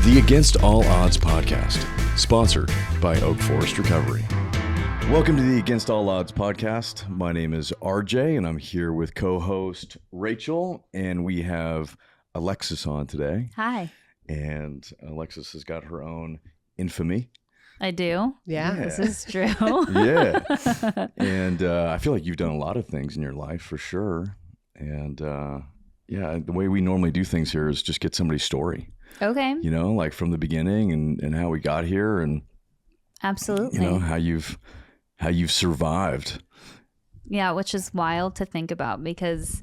The Against All Odds podcast, sponsored by Oak Forest Recovery. Welcome to the Against All Odds podcast. My name is RJ, and I'm here with co-host Rachel, and we have Alexis on today. Hi. And Alexis has got her own infamy. I do. Yeah. This is true. Yeah. And I feel like you've done a lot of things in your life for sure. And the way we normally do things here is just get somebody's story. Okay. You know, like from the beginning and how we got here and absolutely. You know, how you've survived. Yeah, which is wild to think about because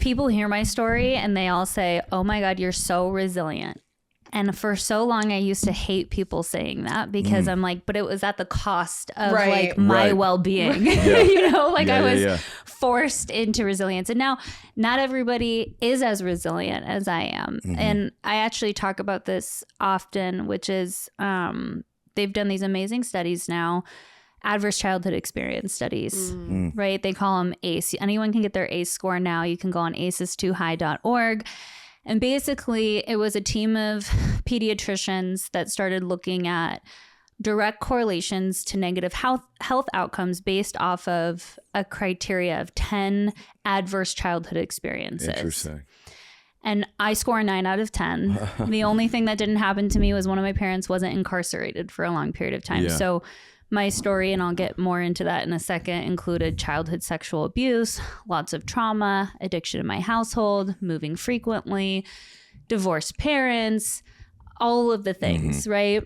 people hear my story and they all say, "Oh my God, you're so resilient." And for so long, I used to hate people saying that because I'm like, but it was at the cost of like my well-being. Yeah. You know, like I was forced into resilience. And now not everybody is as resilient as I am. Mm-hmm. And I actually talk about this often, which is they've done these amazing studies now, adverse childhood experience studies, right? They call them ACE. Anyone can get their ACE score now. You can go on aces2high.org. And basically, it was a team of pediatricians that started looking at direct correlations to negative health outcomes based off of a criteria of 10 adverse childhood experiences. Interesting. And I score a 9 out of 10. The only thing that didn't happen to me was one of my parents wasn't incarcerated for a long period of time. Yeah. So my story, and I'll get more into that in a second, included childhood sexual abuse, lots of trauma, addiction in my household, moving frequently, divorced parents, all of the things, right?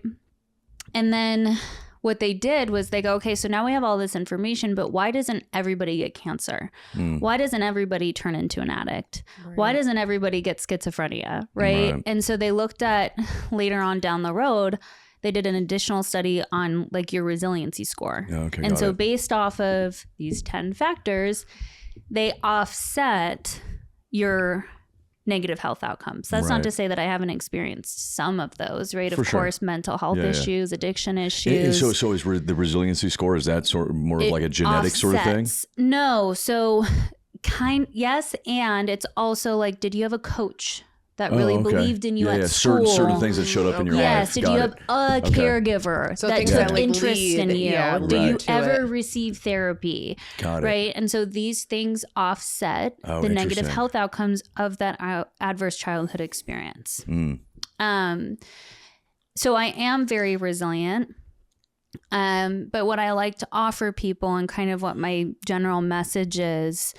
And then what they did was they go, okay, so now we have all this information, but why doesn't everybody get cancer? Why doesn't everybody turn into an addict? Right. Why doesn't everybody get schizophrenia, right? And so they looked at later on down the road, they did an additional study on like your resiliency score. Okay, and so based off of these 10 factors, they offset your negative health outcomes. That's not to say that I haven't experienced some of those, right? Of course, mental health issues, addiction issues. And so is the resiliency score, is that sort of more of like a genetic sort of thing? No. So yes. And it's also like, did you have a coach that really believed in you at school? Certain things that showed up in your life. Yes. Did you have a caregiver that took interest in you? Yeah, Did you ever receive therapy? Got it. Right. And so these things offset the negative health outcomes of that adverse childhood experience. So I am very resilient. But what I like to offer people and kind of what my general message is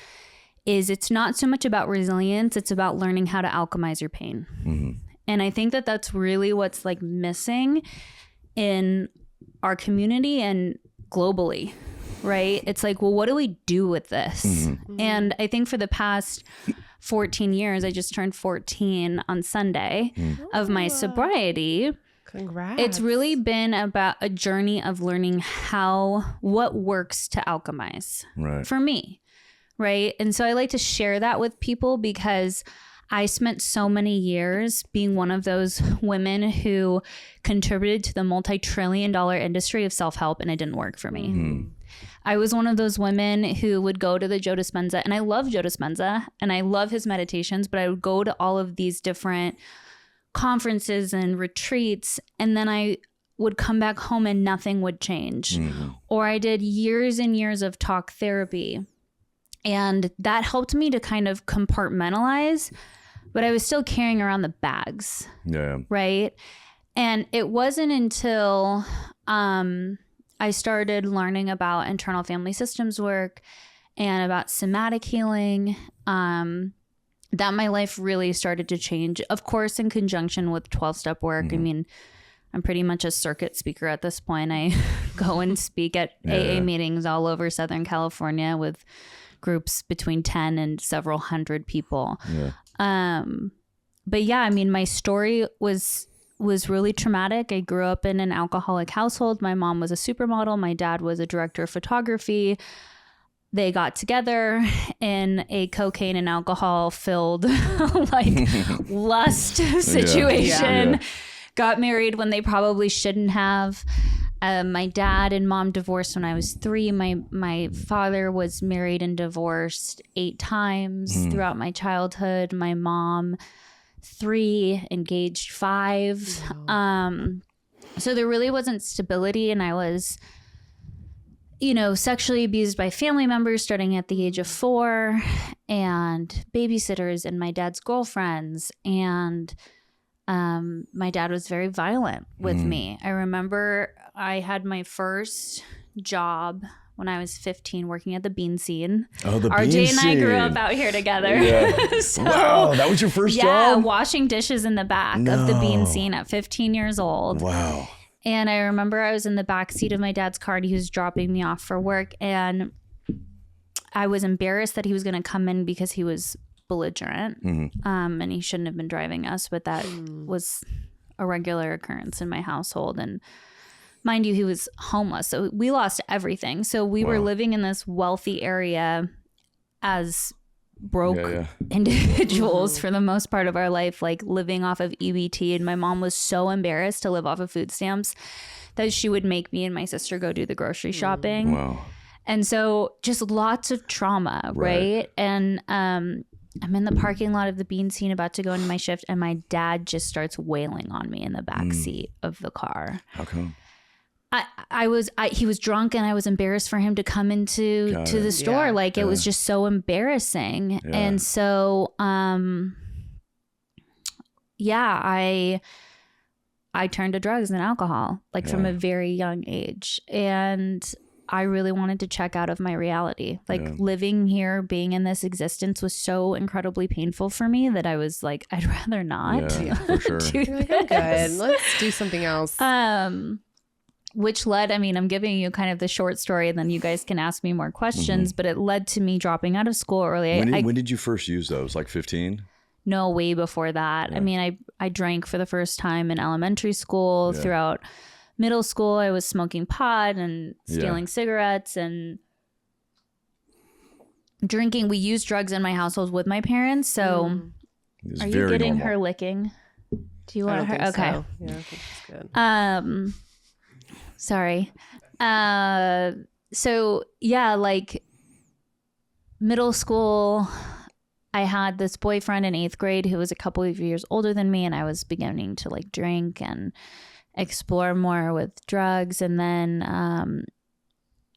it's not so much about resilience, it's about learning how to alchemize your pain. And I think that that's really what's like missing in our community and globally, right? It's like, well, what do we do with this? And I think for the past 14 years, I just turned 14 on Sunday of my sobriety. Congrats. It's really been about a journey of learning what works to alchemize for me. Right. And so I like to share that with people because I spent so many years being one of those women who contributed to the multi-trillion-dollar industry of self-help, and it didn't work for me. I was one of those women who would go to the Joe Dispenza, and I love Joe Dispenza and I love his meditations, but I would go to all of these different conferences and retreats, and then I would come back home and nothing would change. Or I did years and years of talk therapy. And that helped me to kind of compartmentalize, but I was still carrying around the bags. Yeah. Right. And it wasn't until I started learning about internal family systems work and about somatic healing that my life really started to change. Of course, in conjunction with 12-step work. I mean, I'm pretty much a circuit speaker at this point. I go and speak at AA meetings all over Southern California with groups between 10 and several hundred people. But yeah, I mean, my story was really traumatic. I grew up in an alcoholic household. My mom was a supermodel. My dad was a director of photography. They got together in a cocaine and alcohol filled like lust situation. Got married when they probably shouldn't have. My dad and mom divorced when I was 3. My father was married and divorced 8 times throughout my childhood. My mom 3, engaged 5. Wow. So there really wasn't stability, and I was, sexually abused by family members starting at the age of 4, and babysitters and my dad's girlfriends. And my dad was very violent with me. I remember I had my first job when I was 15 working at the bean scene. Oh, the RJ bean and scene. I grew up out here together. Yeah. So, wow, that was your first job? Yeah, washing dishes in the back of the bean scene at 15 years old. Wow. And I remember I was in the back seat of my dad's car and he was dropping me off for work. And I was embarrassed that he was going to come in because he was belligerent. And he shouldn't have been driving us, but that was a regular occurrence in my household. And mind you, he was homeless. So we lost everything. So we were living in this wealthy area as broke individuals for the most part of our life, like living off of EBT. And my mom was so embarrassed to live off of food stamps that she would make me and my sister go do the grocery shopping. Wow. And so just lots of trauma, right? And I'm in the parking lot of the bean scene about to go into my shift, and my dad just starts wailing on me in the back seat of the car. How come? He was drunk, and I was embarrassed for him to come into the store. It was just so embarrassing. Yeah. And so, I turned to drugs and alcohol, from a very young age. And I really wanted to check out of my reality. Living here, being in this existence was so incredibly painful for me that I was like, I'd rather not. Yeah, for sure. You're like, I'm good. Let's do something else. Which led, I'm giving you kind of the short story, and then you guys can ask me more questions, but it led to me dropping out of school early. When did you first use those? Like 15? No, way before that. Yeah. I drank for the first time in elementary school. Yeah. Throughout middle school, I was smoking pot and stealing cigarettes and drinking. We used drugs in my household with my parents. So are you getting her licking? Do you want her? Okay. So. Yeah, I think she's good. Sorry. So yeah, middle school, I had this boyfriend in 8th grade who was a couple of years older than me, and I was beginning to drink and explore more with drugs. And then,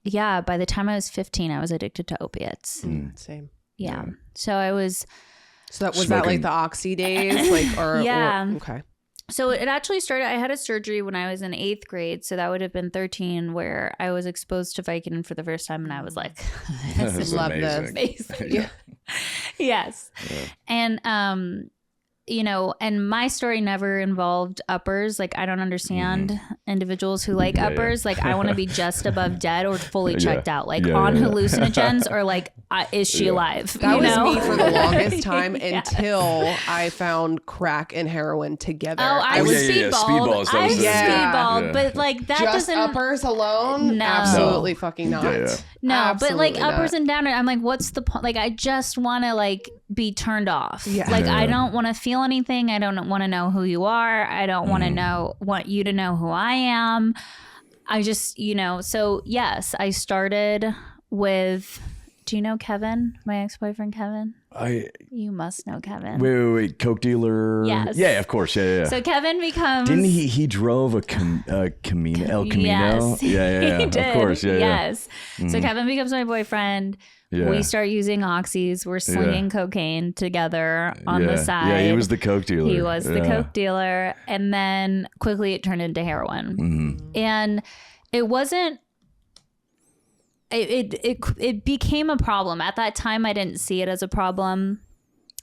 by the time I was 15, I was addicted to opiates. Same. Yeah. So I was. So that was that the oxy days, yeah. Okay. So it actually started, I had a surgery when I was in 8th grade. So that would have been 13, where I was exposed to Vicodin for the first time. And I was like, this love this. Amazing. Yeah. Yes. Yeah. And, and my story never involved uppers. I don't understand individuals who like uppers. I want to be just above dead or fully checked out, on hallucinogens, or is she alive? That was me for the longest time until I found crack and heroin together. Oh, I was speedballed. I was speedballed, but that just doesn't. Uppers alone? No. Absolutely fucking not. Yeah. No, absolutely but uppers and downers, I'm what's the point? I just want to be turned off. Yeah. I don't want to feel anything. I don't want to know who you are. I don't want you to know who I am. I just, so yes, I started with, do you know Kevin, my ex-boyfriend Kevin? You must know Kevin. Wait, coke dealer. Yes. Yeah, of course. Yeah. So Kevin becomes. Didn't he drove a Camino? El Camino. Yes, yeah. He did. Of course. Yeah. Yes. So Kevin becomes my boyfriend. Yeah. We start using oxys. We're slinging cocaine together on the side. Yeah, he was the coke dealer. He was the coke dealer. And then quickly it turned into heroin. And it wasn't. It became a problem. At that time, I didn't see it as a problem.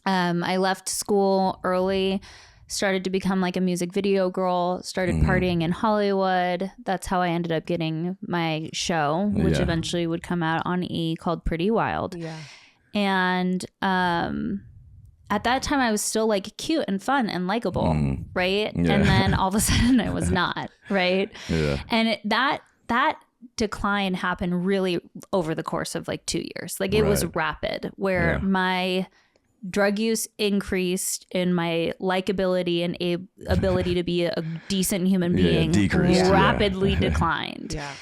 I left school early, started to become a music video girl, started partying in Hollywood. That's how I ended up getting my show, which eventually would come out on E, called Pretty Wild. Yeah. And at that time, I was still cute and fun and likable, right? Yeah. And then all of a sudden, I was not, right? Yeah. And that decline happened really over the course of 2 years. It was rapid, where my drug use increased and my likability and ability to be a decent human being rapidly declined. Yeah.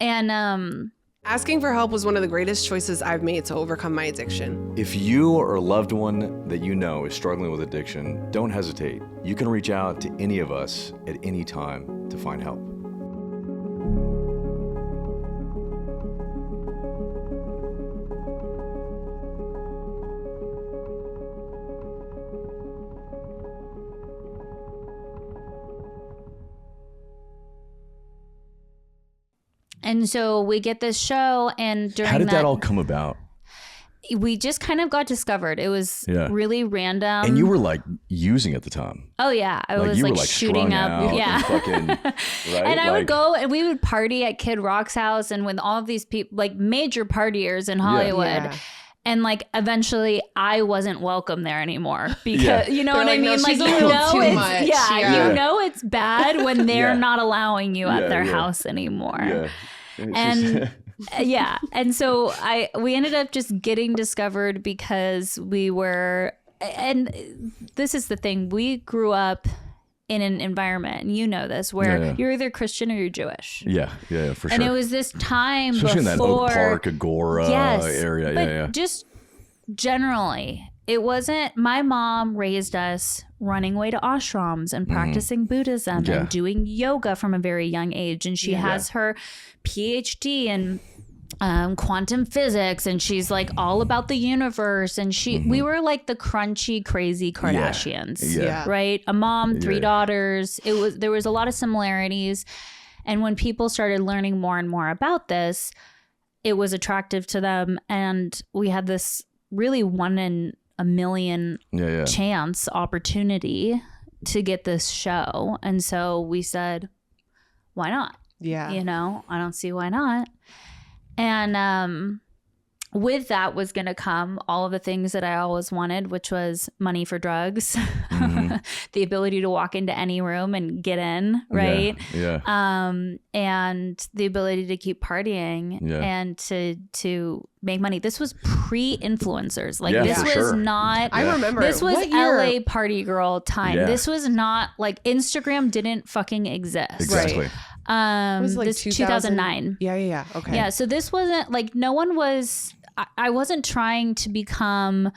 And Asking for help was one of the greatest choices I've made to overcome my addiction. If you or a loved one that you know is struggling with addiction, don't hesitate. You can reach out to any of us at any time to find help. And so we get this show, and during How did that all come about? We just kind of got discovered. It was really random. And you were like using at the time. Oh yeah, I like, was like shooting up. Yeah, and, right? And I would go and we would party at Kid Rock's house, and with all of these people, like major partiers in Hollywood. Yeah. And like eventually I wasn't welcome there anymore because you know they're what like, I mean? No, like, you know, it's much. You know, it's bad when they're not allowing you at their house anymore. Yeah. And and so we ended up just getting discovered because we were, and this is the thing, we grew up in an environment, and you know this, where you're either Christian or you're Jewish. Yeah, for sure. And it was this time especially before, in that Oak Park, Agora area. But just generally, it wasn't, my mom raised us running away to ashrams and practicing Buddhism and doing yoga from a very young age. And she has her PhD in quantum physics, and she's like all about the universe. And we were like the crunchy, crazy Kardashians, right? A mom, 3 daughters. There was a lot of similarities. And when people started learning more and more about this, it was attractive to them. And we had this really 1 in a million chance opportunity to get this show. And so we said, why not? Yeah. You know, I don't see why not. And with that was going to come all of the things that I always wanted, which was money for drugs, the ability to walk into any room and get in, right? And the ability to keep partying and to make money. This was pre-influencers. Like this was not, I remember this was LA party girl time. This was not like Instagram didn't fucking exist. Exactly. Right. It was like this 2009. Yeah. Okay. Yeah. So this wasn't like, no one was, I wasn't trying to become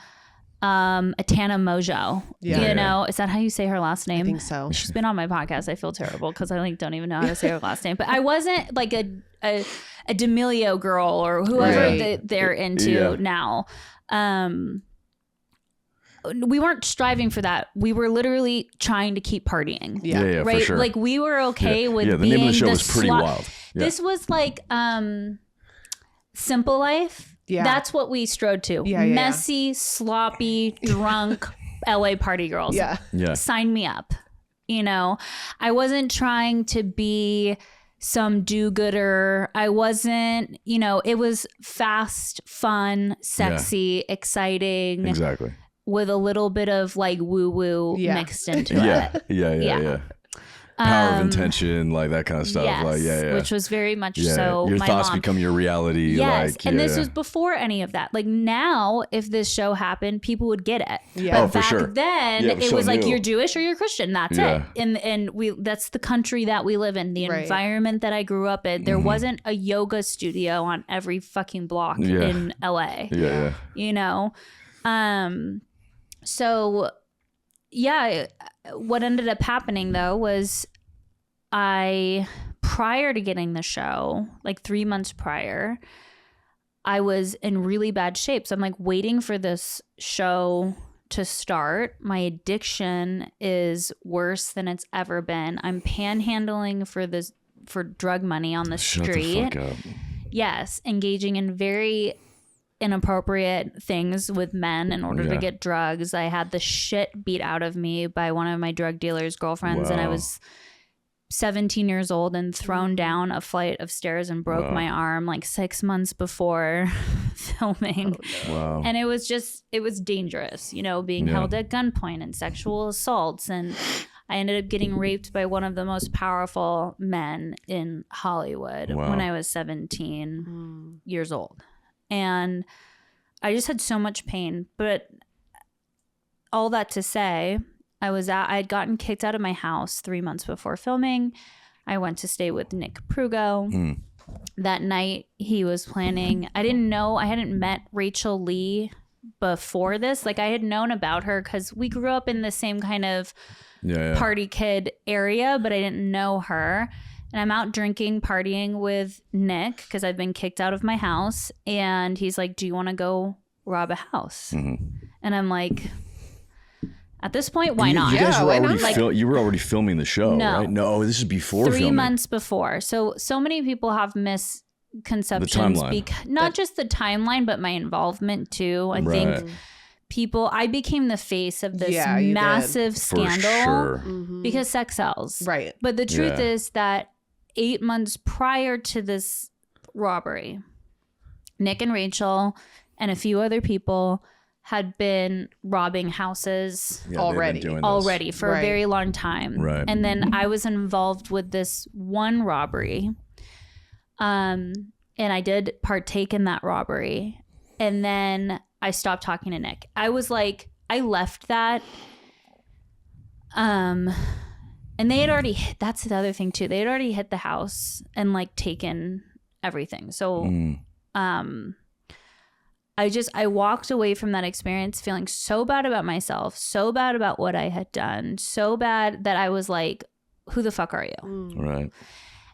Atana Mojo. You know, is that how you say her last name? I think so. She's been on my podcast. I feel terrible because I like don't even know how to say her last name. But I wasn't like a D'Amelio girl or whoever they're into now. We weren't striving for that. We were literally trying to keep partying. Yeah, right. For sure. Like we were okay with the being name of the show was pretty wild. This was like Simple Life. Yeah. That's what we strode to. Messy, sloppy, drunk LA party girls. Yeah. Sign me up. You know, I wasn't trying to be some do-gooder. I wasn't, you know, it was fast, fun, sexy, exciting. Exactly. With a little bit of like woo-woo mixed into it. Yeah. Power of intention, like that kind of stuff. Yes, like, which was very much so. Your my thoughts mom. become your reality. Yes, like, and this was before any of that. Like now, if this show happened, people would get it. Yeah. But back then, it was like you're Jewish or you're Christian. That's it. And that's the country that we live in, the environment that I grew up in. There wasn't a yoga studio on every fucking block in LA. Yeah. You know, so what ended up happening though was prior to getting the show, like 3 months prior, I was in really bad shape. So I'm like waiting for this show to start. My addiction is worse than it's ever been. I'm panhandling for drug money on the street. Shut the fuck up. Yes, engaging in very inappropriate things with men in order to get drugs. I had the shit beat out of me by one of my drug dealer's girlfriends, and I was 17 years old and thrown down a flight of stairs and broke my arm like 6 months before filming. Wow. And it was dangerous, you know, being held at gunpoint and sexual assaults. And I ended up getting raped by one of the most powerful men in Hollywood when I was 17 years old. And I just had so much pain. But all that to say, I had gotten kicked out of my house 3 months before filming. I went to stay with Nick Prugo. that night he was planning, I didn't know, I hadn't met Rachel Lee before this. Like I had known about her because we grew up in the same kind of party kid area, but I didn't know her. And I'm out drinking, partying with Nick because I've been kicked out of my house. And he's like, do you want to go rob a house? Mm-hmm. And I'm like, at this point, why not? You guys were already you were already filming the show, right? No, this is before 3 months before. So many people have misconceptions. Not just the timeline, but my involvement too. I think I became the face of this massive scandal because sex sells. Right. But the truth is that 8 months prior to this robbery, Nick and Rachel and a few other people had been robbing houses already for a very long time. Right. And then I was involved with this one robbery. And I did partake in that robbery. And then I stopped talking to Nick. I was like, I left that. And they had already that's the other thing too. They had already hit the house and like taken everything. So I walked away from that experience feeling so bad about myself, so bad about what I had done, so bad that I was like, who the fuck are you? Right.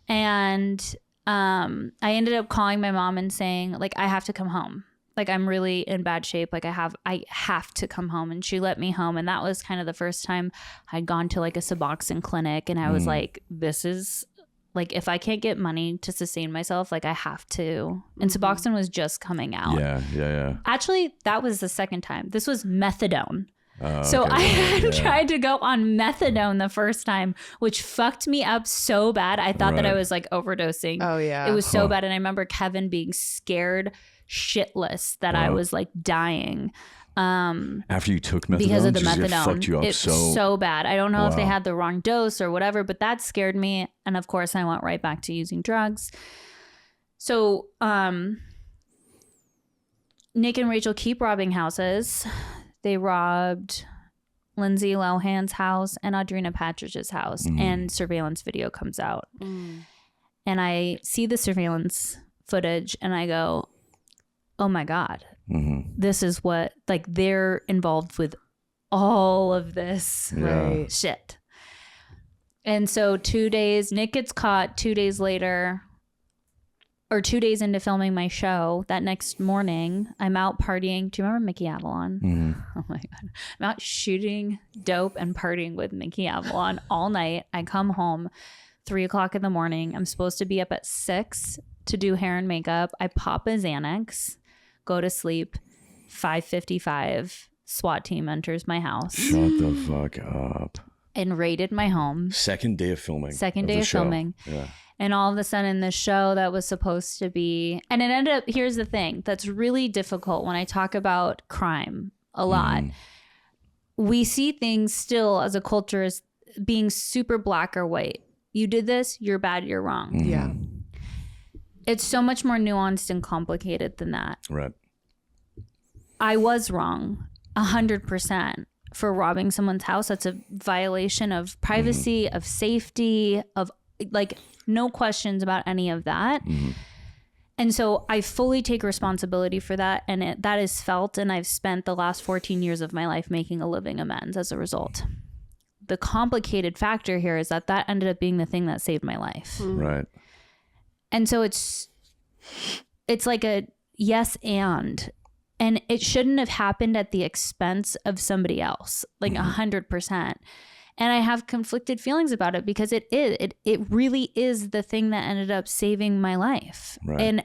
And I ended up calling my mom and saying, like, I have to come home. Like, I'm really in bad shape. Like, I have to come home. And she let me home. And that was kind of the first time I'd gone to like a Suboxone clinic. And I was like, this is like, if I can't get money to sustain myself, like I have to. And Suboxone was just coming out. Yeah. Actually, that was the second time. This was methadone. So I had tried to go on methadone the first time, which fucked me up so bad. I thought that I was like overdosing. Oh, yeah. It was so bad. And I remember Kevin being scared shitless that I was like dying. After you took methadone? Because of the methadone. It fucked you up so bad. I don't know if they had the wrong dose or whatever, but that scared me. And of course, I went right back to using drugs. So Nick and Rachel keep robbing houses. They robbed Lindsay Lohan's house and Audrina Patridge's house, and surveillance video comes out. And I see the surveillance footage and I go, oh my God, this is what, like, they're involved with all of this shit. And so 2 days, Nick gets caught 2 days later, or 2 days into filming my show. That next morning, I'm out partying. Do you remember Mickey Avalon? Oh my God. I'm out shooting dope and partying with Mickey Avalon all night. I come home 3 o'clock in the morning. I'm supposed to be up at 6 to do hair and makeup. I pop a Xanax, go to sleep. 5:55, SWAT team enters my house. Shut the fuck up. And raided my home. Second day of filming. Yeah. And all of a sudden, the show that was supposed to be, and it ended up, here's the thing that's really difficult when I talk about crime a lot. We see things still as a culture as being super black or white. You did this, you're bad, you're wrong. Yeah. It's so much more nuanced and complicated than that. Right. I was wrong 100% for robbing someone's house. That's a violation of privacy, of safety, of like no questions about any of that. And so I fully take responsibility for that. And that is felt. And I've spent the last 14 years of my life making a living amends as a result. The complicated factor here is that ended up being the thing that saved my life. Right. And so it's like a yes and it shouldn't have happened at the expense of somebody else, like 100%. And I have conflicted feelings about it because it really is the thing that ended up saving my life. Right. And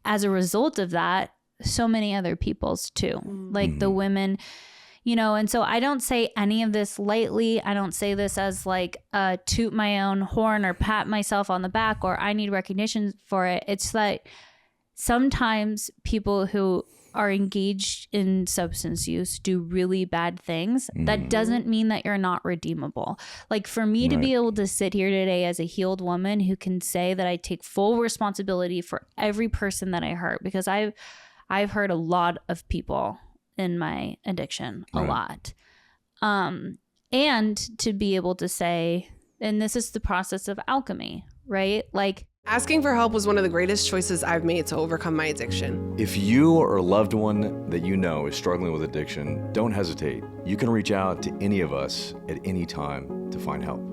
as a result of that, so many other people's too, like the women, you know. And so I don't say any of this lightly. I don't say this as like toot my own horn or pat myself on the back or I need recognition for it. It's like sometimes people who are engaged in substance use do really bad things. That doesn't mean that you're not redeemable. Like for me to be able to sit here today as a healed woman who can say that I take full responsibility for every person that I hurt, because I've hurt a lot of people in my addiction, a lot. And to be able to say, and this is the process of alchemy, right? Like Asking for help was one of the greatest choices I've made to overcome my addiction. If you or a loved one that you know is struggling with addiction, don't hesitate. You can reach out to any of us at any time to find help.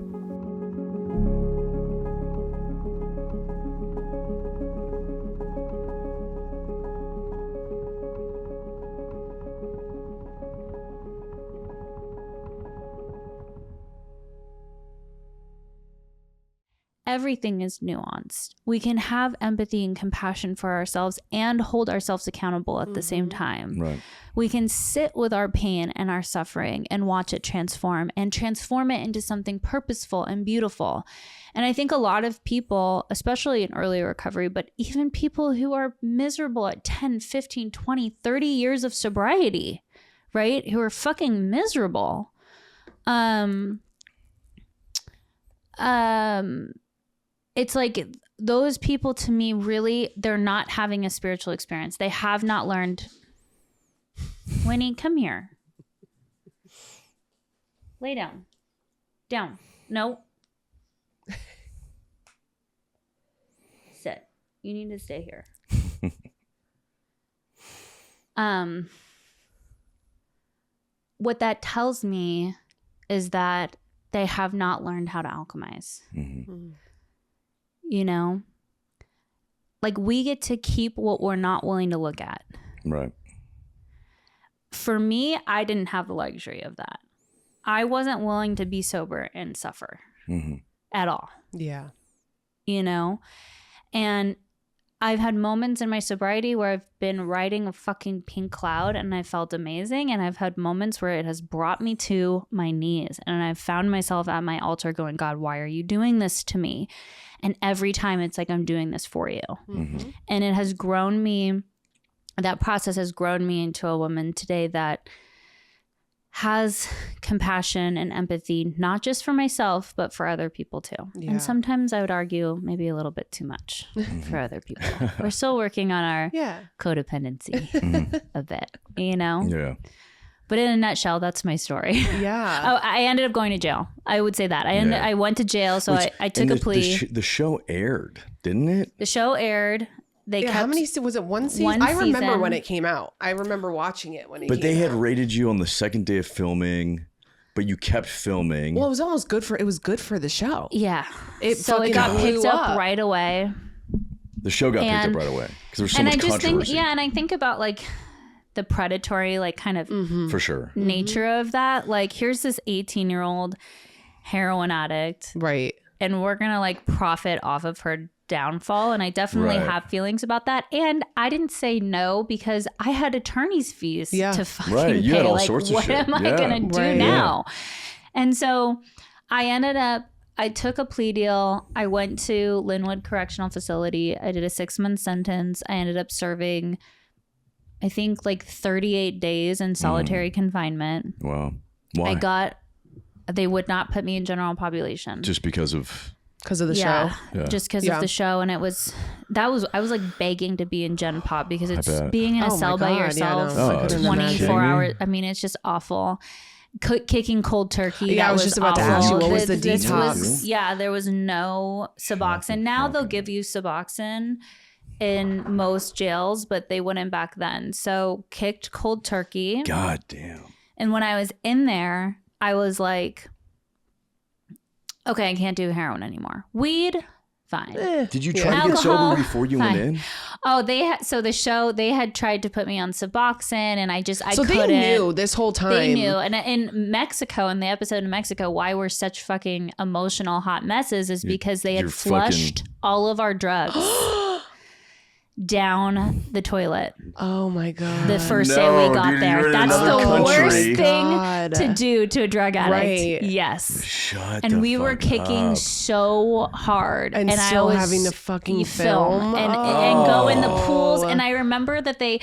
Everything is nuanced. We can have empathy and compassion for ourselves and hold ourselves accountable at the same time. Right. We can sit with our pain and our suffering and watch it transform it into something purposeful and beautiful. And I think a lot of people, especially in early recovery, but even people who are miserable at 10, 15, 20, 30 years of sobriety, right? Who are fucking miserable. It's like those people, to me, really, they're not having a spiritual experience. They have not learned. Winnie, come here. Lay down. Down. No. Sit. You need to stay here. What that tells me is that they have not learned how to alchemize. Mm-hmm. You know, like we get to keep what we're not willing to look at. Right. For me, I didn't have the luxury of that. I wasn't willing to be sober and suffer at all. Yeah. You know, and I've had moments in my sobriety where I've been riding a fucking pink cloud and I felt amazing. And I've had moments where it has brought me to my knees and I've found myself at my altar going, God, why are you doing this to me? And every time it's like, I'm doing this for you. Mm-hmm. And it has grown me. That process has grown me into a woman today that has compassion and empathy, not just for myself, but for other people too. Yeah. And sometimes I would argue maybe a little bit too much for other people. We're still working on our codependency a bit, you know? Yeah. But in a nutshell, that's my story. Yeah. Oh, I ended up going to jail. I would say that. I went to jail, so I took a plea. The show aired, didn't it? The show aired. They kept, how many was it? One season? I remember when it came out. I remember watching it when it came out. But they had rated you on the second day of filming, but you kept filming. Well, it was almost good for the show. Yeah. It got picked up right away. The show got picked up right away because there was so much controversy. And I think about like the predatory, like kind of for sure nature of that. Like, here's this 18-year-old heroin addict, right? And we're gonna like profit off of her downfall, and I definitely have feelings about that. And I didn't say no because I had attorney's fees to fucking pay. You had all like, sorts of what shit. am I gonna do now? And so I took a plea deal. I went to Linwood Correctional Facility. I did a 6-month sentence. I ended up serving, I think, like 38 days in solitary confinement. Wow. Why? They would not put me in general population. Just because of the show. Yeah, just because of the show. And I was like begging to be in Gen Pop because it's being in a cell by yourself for 24 hours. I mean, it's just awful. Kicking cold turkey. Yeah, I was just about to ask you, what was the detox? There was no Suboxone. Now they'll give you Suboxone in most jails, but they wouldn't back then. So kicked cold turkey. God damn. And when I was in there, I was like, okay, I can't do heroin anymore. Weed, fine. Did you try to get sober before you went in? Oh, they had tried to put me on Suboxone, and I couldn't. So they knew this whole time. They knew. And in Mexico, in the episode in Mexico, why we're such fucking emotional hot messes is because they had flushed all of our drugs down the toilet. Oh my God. The first day we got there. That's the worst thing to do to a drug addict. Right. Yes. Shut and the we were fuck kicking up. so hard. And still having to fucking film. And go in the pools. And I remember that they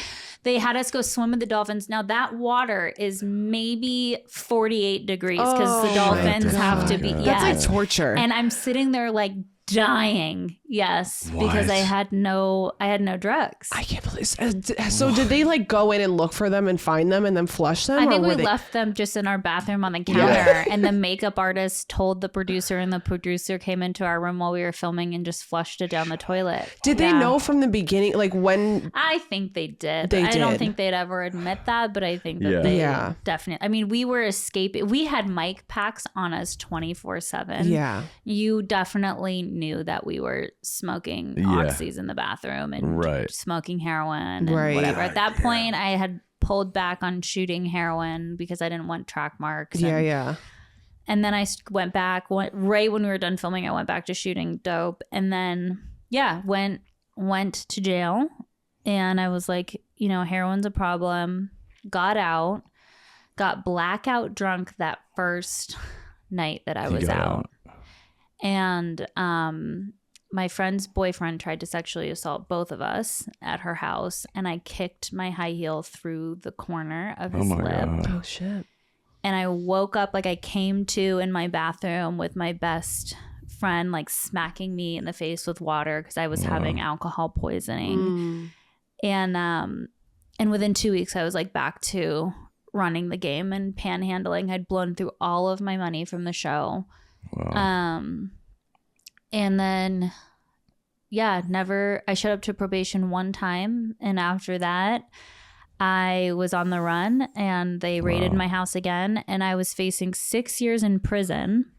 had us go swim with the dolphins. Now that water is maybe 48 degrees because the dolphins have to be. That's like torture. And I'm sitting there like dying. Yes, because I had no drugs. I can't believe. So did they like go in and look for them and find them and then flush them? I think we left them just in our bathroom on the counter, and the makeup artist told the producer, and the producer came into our room while we were filming and just flushed it down the toilet. Did they know from the beginning, like when? I think they did. I don't think they'd ever admit that, but I think that they definitely. I mean, we were escaping. We had mic packs on us 24/7. Yeah, you definitely knew that we were smoking oxys in the bathroom and smoking heroin and whatever. At that point, I had pulled back on shooting heroin because I didn't want track marks. And then I went back right when we were done filming. I went back to shooting dope, and then went to jail. And I was like, you know, heroin's a problem. Got out, got blackout drunk that first night that I was out. And my friend's boyfriend tried to sexually assault both of us at her house, and I kicked my high heel through the corner of his lip. God. Oh shit. And I woke up, like I came to in my bathroom with my best friend like smacking me in the face with water because I was having alcohol poisoning. And within 2 weeks I was like back to running the game and panhandling. I'd blown through all of my money from the show. Wow. And then I showed up to probation one time, and after that I was on the run, and they raided my house again, and I was facing 6 years in prison.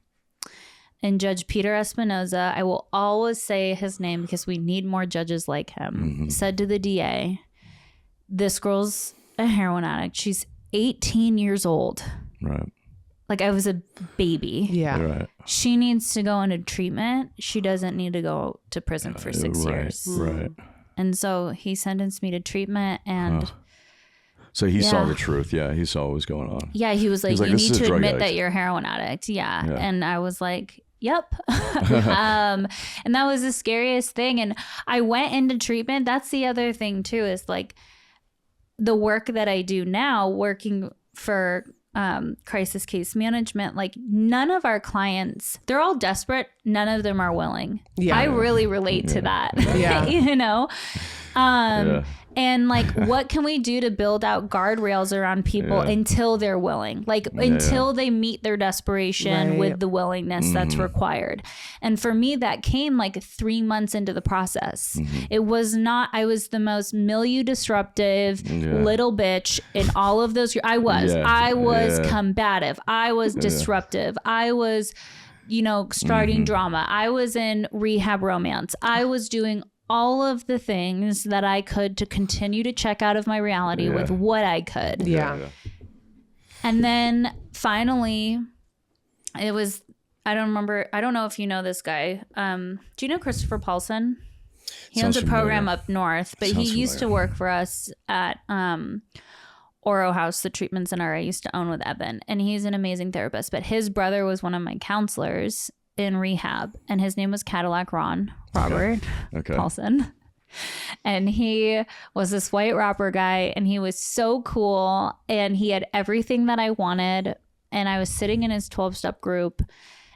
And Judge Peter Espinoza, I will always say his name because we need more judges like him, said to the DA, this girl's a heroin addict. She's 18 years old. Right. Like I was a baby. Yeah. Right. She needs to go into treatment. She doesn't need to go to prison for 6 years. Right. And so he sentenced me to treatment, and so he saw the truth. Yeah. He saw what was going on. Yeah. He was like, you need to admit that you're a heroin addict. Yeah. And I was like, yep. And that was the scariest thing. And I went into treatment. That's the other thing too, is like the work that I do now, working for crisis case management, like none of our clients, they're all desperate. None of them are willing. Yeah. I really relate to that. Yeah. You know? And like, what can we do to build out guardrails around people until they're willing? Like until they meet their desperation with the willingness that's required. And for me, that came like 3 months into the process. It was not, I was the most milieu disruptive little bitch in all of those. I was combative. I was disruptive. I was, you know, starting drama. I was in rehab romance. I was doing all of the things that I could to continue to check out of my reality with what I could. Yeah. And then finally, it was, I don't know if you know this guy. Do you know Christopher Paulson? He owns a program up north, but he used to work for us at Oro House, the treatment center I used to own with Evan. And he's an amazing therapist, but his brother was one of my counselors in rehab, and his name was Cadillac Robert Paulson. And he was this white rapper guy, and he was so cool, and he had everything that I wanted. And I was sitting in his 12-step group,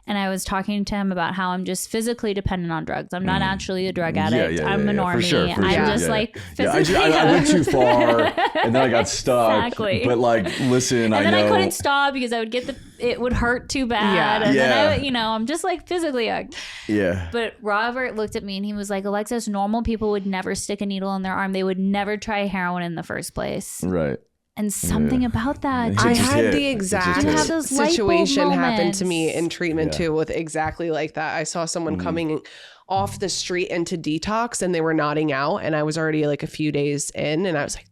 and I was talking to him about how I'm just physically dependent on drugs. I'm not actually a drug addict. I'm a normie. For sure. I'm just like physically. I went too far, and then I got stuck. Exactly. But like, listen, and then I couldn't stop because I would get it would hurt too bad. And then I'm just like physically hooked. Yeah. But Robert looked at me and he was like, Alexis, normal people would never stick a needle in their arm. They would never try heroin in the first place. Right. And something about that. I had the exact situation happen to me in treatment too, with exactly like that. I saw someone coming off the street into detox, and they were nodding out, and I was already like a few days in, and I was like,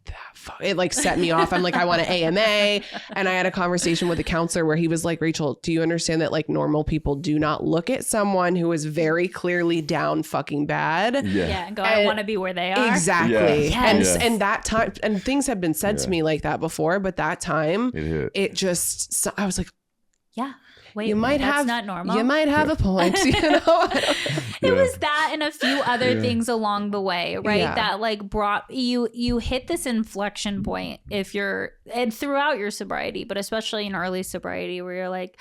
it like set me off. I'm like, I want an AMA. And I had a conversation with a counselor where he was like, Rachel, do you understand that like normal people do not look at someone who is very clearly down fucking bad? Yeah. And go, I want to be where they are. Exactly. Yeah. Yes. And that time, and things have been said to me like that before, but that time it just, I was like, wait, you might that's not normal. You might have a point, you know? It was that and a few other things along the way, right? Yeah. That like brought you hit this inflection point and throughout your sobriety, but especially in early sobriety, where you're like,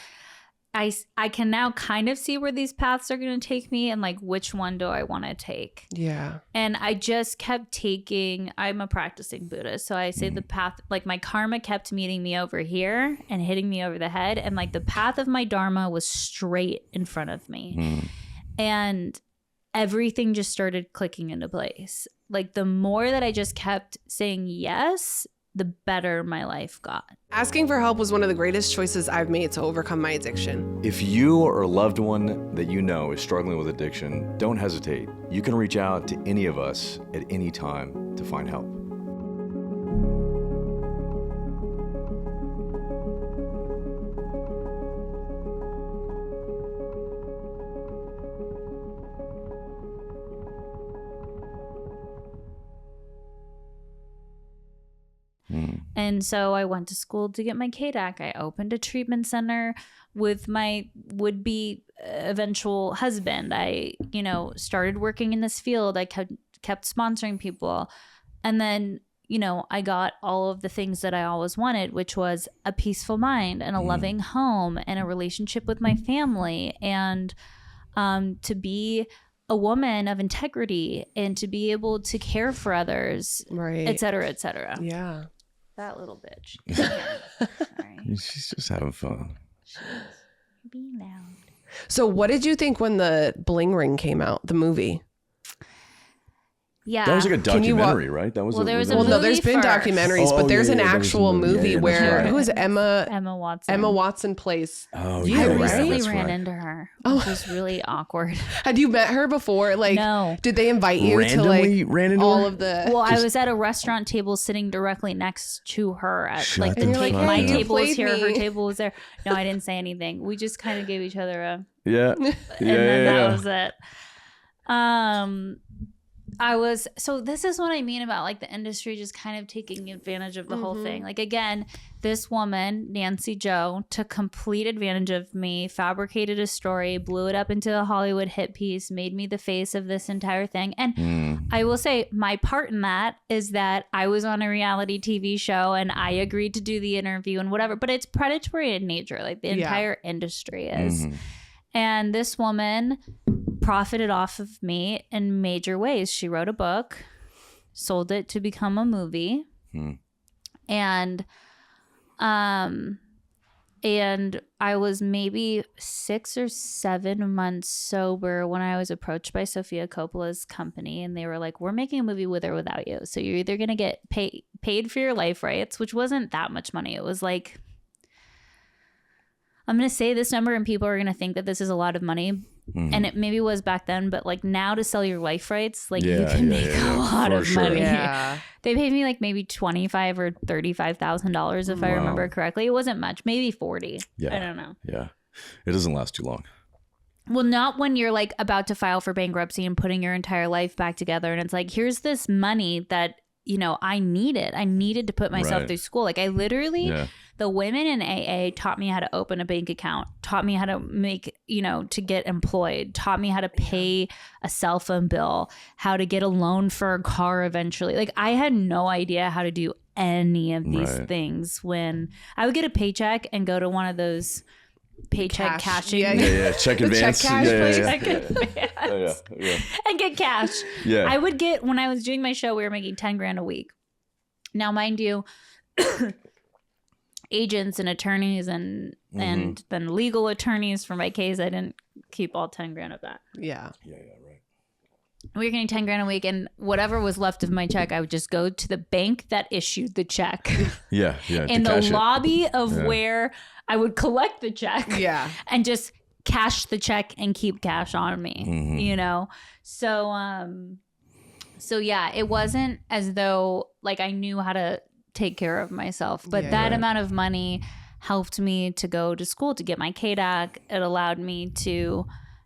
I can now kind of see where these paths are going to take me and like which one do I want to take. Yeah. And I just kept taking, I'm a practicing Buddhist. So I say the path, like my karma kept meeting me over here and hitting me over the head. And like the path of my dharma was straight in front of me. And everything just started clicking into place. Like the more that I just kept saying yes, the better my life got. Asking for help was one of the greatest choices I've made to overcome my addiction. If you or a loved one that you know is struggling with addiction, don't hesitate. You can reach out to any of us at any time to find help. And so I went to school to get my KDAC. I opened a treatment center with my would-be eventual husband. I, started working in this field. I kept sponsoring people. And then, I got all of the things that I always wanted, which was a peaceful mind and a loving home and a relationship with my family and to be a woman of integrity and to be able to care for others, right, et cetera, et cetera. Yeah. That little bitch. Sorry. She's just having fun. She's being loud. So what did you think when the Bling Ring came out, the movie? Yeah. That was like a documentary, right? That was well, there was a well, movie no, there's been first. documentaries, but there's an actual movie where right. who is Emma Watson. Emma Watson plays. Oh, you, yeah, I right? recently ran into her, which was really awkward. Had you met her before? Like, no. Did they invite you randomly to like ran into all her? of the? Well, I was at a restaurant table sitting directly next to her. At Shut like the the fuck up. my You table was played here, me. her table was there. No, I didn't say anything. We just kind of gave each other a. Yeah. And then that was it. So this is what I mean about like the industry just kind of taking advantage of the whole thing. Like again, this woman, Nancy Joe, took complete advantage of me, fabricated a story, blew it up into a Hollywood hit piece, made me the face of this entire thing. And I will say my part in that is that I was on a reality TV show and I agreed to do the interview and whatever, but it's predatory in nature. Like the entire industry is. And this woman profited off of me in major ways. She wrote a book, sold it to become a movie. And I was maybe 6 or 7 months sober when I was approached by Sofia Coppola's company. And they were like, we're making a movie with or without you. So you're either going to get paid for your life rights, which wasn't that much money. It was like, I'm going to say this number and people are going to think that this is a lot of money. And it maybe was back then, but like now to sell your life rights, like you can make a lot of money. Yeah. They paid me like maybe $25,000 or $35,000 if I remember correctly. It wasn't much, maybe 40. Yeah. I don't know. Yeah. It doesn't last too long. Well, not when you're like about to file for bankruptcy and putting your entire life back together. And it's like, here's this money that, I needed. I needed to put myself through school. Like I literally... Yeah. The women in AA taught me how to open a bank account, taught me how to make, to get employed, taught me how to pay a cell phone bill, how to get a loan for a car eventually. Like I had no idea how to do any of these things when I would get a paycheck and go to one of those paycheck cashing. Yeah. Check advance. Check advance. And get cash. Yeah. I would get, when I was doing my show, we were making $10,000 a week. Now, mind you, agents and attorneys and then legal attorneys for my case, I didn't keep all $10,000 of that. Yeah. Right. We were getting $10,000 a week, and whatever was left of my check, I would just go to the bank that issued the check. Yeah. In the lobby of where I would collect the check. Yeah. And just cash the check and keep cash on me. So yeah, it wasn't as though like I knew how to take care of myself, but that amount of money helped me to go to school to get my KDAC. It allowed me to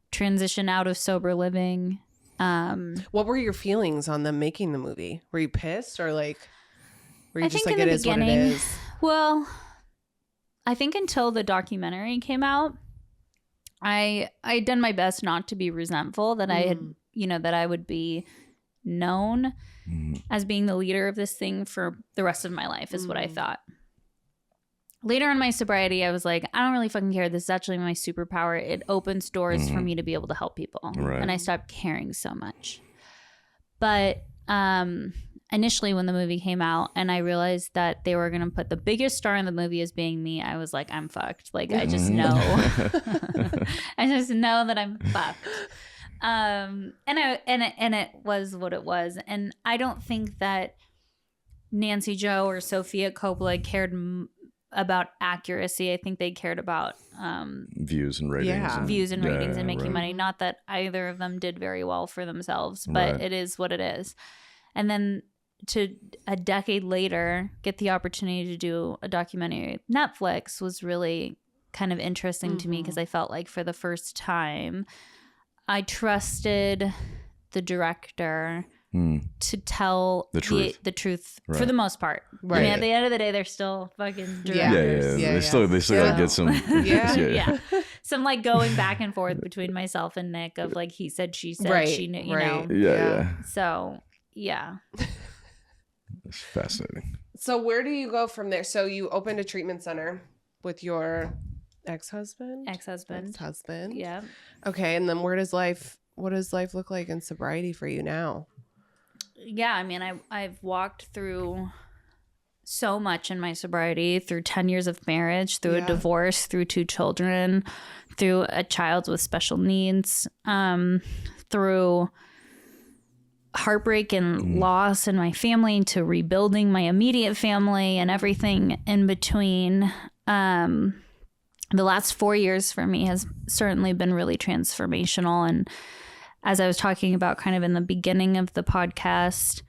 transition out of sober living. What were your feelings on them making the movie? Were you pissed or like were you just like it is what it is? Well, I think until the documentary came out, I'd done my best not to be resentful that I had, that I would be known as being the leader of this thing for the rest of my life is what I thought. later in my sobriety, I was like, I don't really fucking care. This is actually my superpower. It opens doors for me to be able to help people. Right. And I stopped caring so much. But initially when the movie came out and I realized that they were going to put the biggest star in the movie as being me, I was like, I'm fucked. Like, I just know. I just know that I'm fucked. And it was what it was. And I don't think that Nancy Joe or Sophia Coppola cared about accuracy. I think they cared about views and ratings. Views and ratings and making money. Not that either of them did very well for themselves, but it is what it is. And then to a decade later get the opportunity to do a documentary with Netflix was really kind of interesting to me because I felt like for the first time I trusted the director to tell the truth right. for the most part. Right. I mean, at the end of the day, they're still fucking Yeah. directors. They still gotta get some. Yeah. Some like going back and forth between myself and Nick of like he said, she said, right. she knew, you know. Yeah. So yeah. It's fascinating. So where do you go from there? So you opened a treatment center with your ex-husband. Yeah. Okay, and then what does life look like in sobriety for you now? Yeah, I mean, I've walked through so much in my sobriety, through 10 years of marriage, through a divorce, through 2 children, through a child with special needs, through heartbreak and loss in my family, to rebuilding my immediate family and everything in between. The last 4 years for me has certainly been really transformational. And as I was talking about kind of in the beginning of the podcast,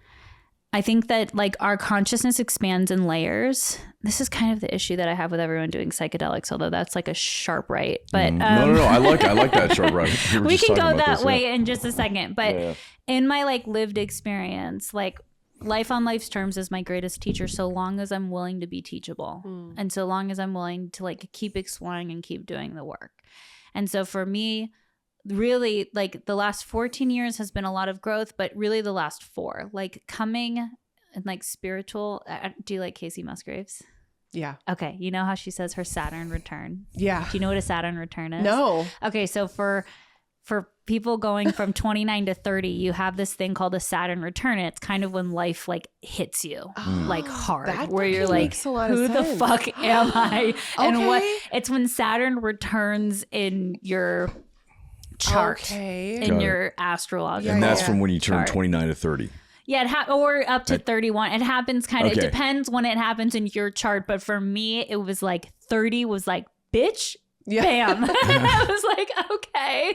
I think that like our consciousness expands in layers. This is kind of the issue that I have with everyone doing psychedelics, although that's like a sharp right. But no, I like that sharp right. We can go that way in just a second. But in my like lived experience, like life on life's terms is my greatest teacher, so long as I'm willing to be teachable and so long as I'm willing to like keep exploring and keep doing the work. And so for me, really like the last 14 years has been a lot of growth, but really the last 4, like coming and like spiritual. Do you like Casey Musgraves? Yeah. Okay. You know how she says her Saturn return? Yeah. Do you know what a Saturn return is? No. Okay. So for people going from 29 to 30, you have this thing called a Saturn return. And it's kind of when life like hits you like hard, where you're like, who the fuck am I? And what it's when Saturn returns in your chart, in your astrological. And that's from when you turn chart. 29 to 30. Yeah, or up to 31. It happens kind of, it depends when it happens in your chart. But for me, it was like 30 was like, bitch, bam. And I was like, okay.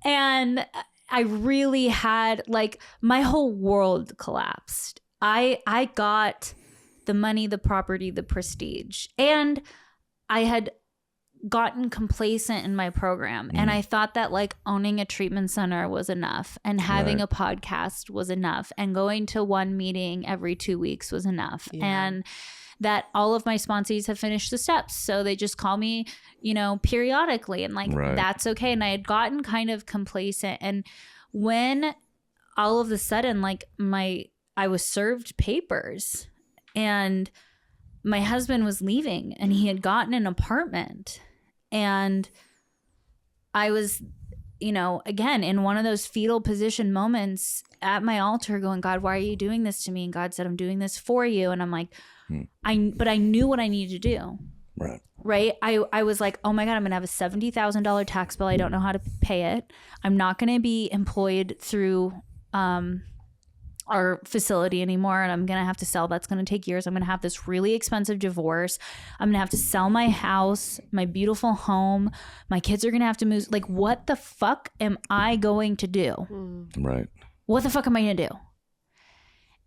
And I really had like my whole world collapsed. I got the money, the property, the prestige. And I had gotten complacent in my program. And I thought that like owning a treatment center was enough, and having a podcast was enough, and going to one meeting every 2 weeks was enough. And that all of my sponsees have finished the steps. So they just call me, periodically, and like, that's okay. And I had gotten kind of complacent. And when all of a sudden, like I was served papers and my husband was leaving and he had gotten an apartment. And I was, again, in one of those fetal position moments at my altar going, God, why are you doing this to me? And God said, I'm doing this for you. And I'm like, but I knew what I needed to do. Right. I was like, oh my God, I'm going to have a $70,000 tax bill. I don't know how to pay it. I'm not going to be employed through, our facility anymore, and I'm gonna have to sell. That's gonna take years. I'm gonna have this really expensive divorce. I'm gonna have to sell my house, my beautiful home. My kids are gonna have to move. Like, what the fuck am I going to do? Right. What the fuck am I gonna do?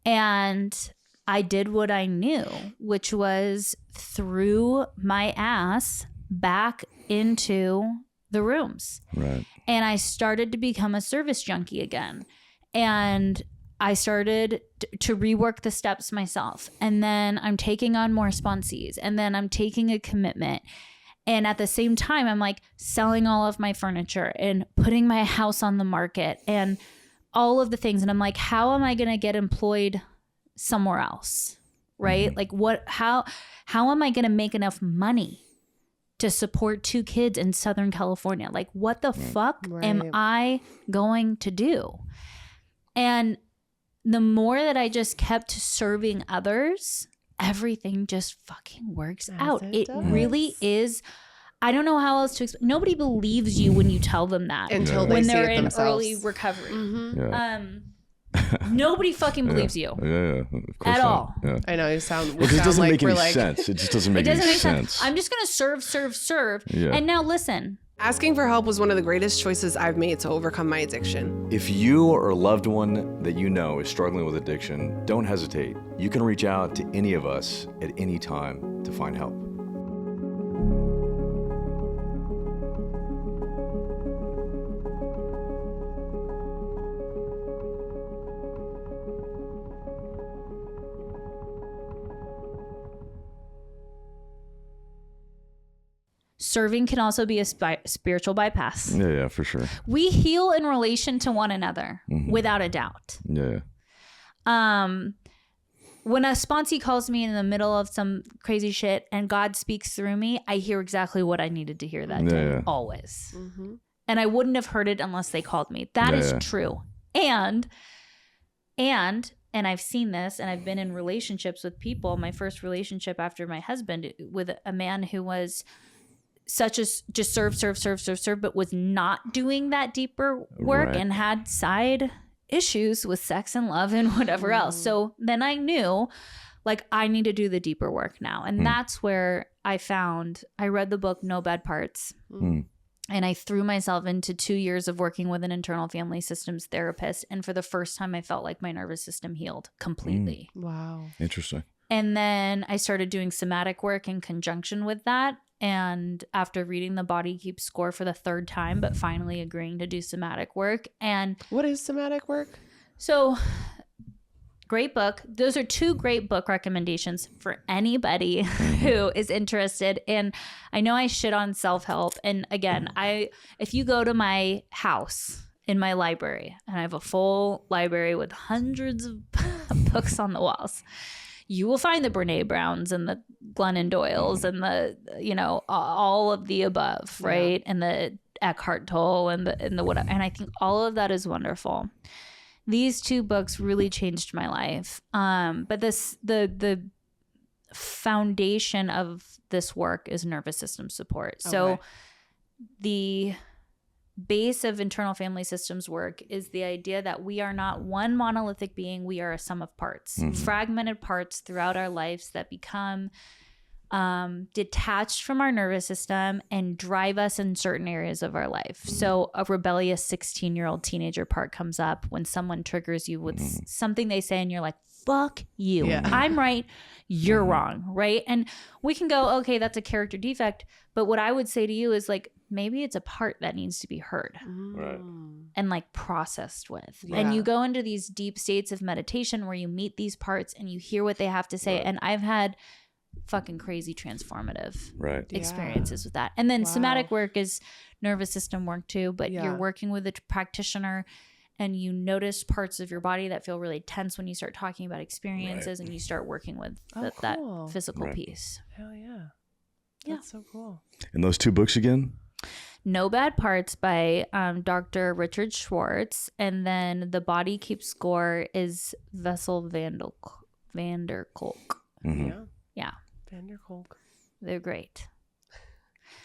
And I did what I knew, which was threw my ass back into the rooms. Right. And I started to become a service junkie again. And I started to rework the steps myself. And then I'm taking on more sponsees. And then I'm taking a commitment. And at the same time, I'm like selling all of my furniture and putting my house on the market and all of the things. And I'm like, how am I going to get employed somewhere else? right? Like how am I going to make enough money to support 2 kids in Southern California? Like, what the fuck am I going to do? And the more that I just kept serving others, everything just fucking works out. It really is. I don't know how else to explain. Nobody believes you when you tell them that until when they they're see it in themselves. early recovery. Nobody fucking believes you of course at all. I know you sound. It just doesn't make any sense. It just doesn't make any sense. I'm just gonna serve. And now listen. Asking for help was one of the greatest choices I've made to overcome my addiction. If you or a loved one that you know is struggling with addiction, don't hesitate. You can reach out to any of us at any time to find help. Serving can also be a spiritual bypass. Yeah, for sure. We heal in relation to one another, without a doubt. Yeah. When a sponsee calls me in the middle of some crazy shit and God speaks through me, I hear exactly what I needed to hear that day, always. And I wouldn't have heard it unless they called me. That is true. And I've seen this, and I've been in relationships with people. My first relationship after my husband, with a man who was such as just serve, but was not doing that deeper work and had side issues with sex and love and whatever else. So then I knew, like, I need to do the deeper work now. And that's where I read the book, No Bad Parts. And I threw myself into 2 years of working with an internal family systems therapist. And for the first time, I felt like my nervous system healed completely. Wow. Interesting. And then I started doing somatic work in conjunction with that. And after reading The Body Keeps Score for the 3rd time, but finally agreeing to do somatic work. And what is somatic work? So, great book. Those are 2 great book recommendations for anybody who is interested. And I know I shit on self-help. And again, if you go to my house in my library, and I have a full library with hundreds of books on the walls, you will find the Brene Browns and the Glennon Doyles and the, all of the above, right? And the Eckhart Tolle and the whatever. And I think all of that is wonderful. These 2 books really changed my life. But the foundation of this work is nervous system support. Okay. So the base of internal family systems work is the idea that we are not one monolithic being. We are a sum of parts, fragmented parts throughout our lives that become detached from our nervous system and drive us in certain areas of our life. So a rebellious 16-year-old teenager part comes up when someone triggers you with something they say and you're like, fuck you. Yeah. I'm right. You're wrong. Right. And we can go, okay, that's a character defect. But what I would say to you is like, maybe it's a part that needs to be heard and like processed with. Yeah. And you go into these deep states of meditation where you meet these parts and you hear what they have to say. And I've had fucking crazy transformative experiences with that. And then somatic work is nervous system work too, but you're working with a practitioner and you notice parts of your body that feel really tense when you start talking about experiences and you start working with that physical piece. Hell yeah. That's so cool. And those 2 books again? No Bad Parts by Dr. Richard Schwartz. And then The Body Keeps Score is Vessel van der Kolk. Yeah. Van der Kolk. They're great.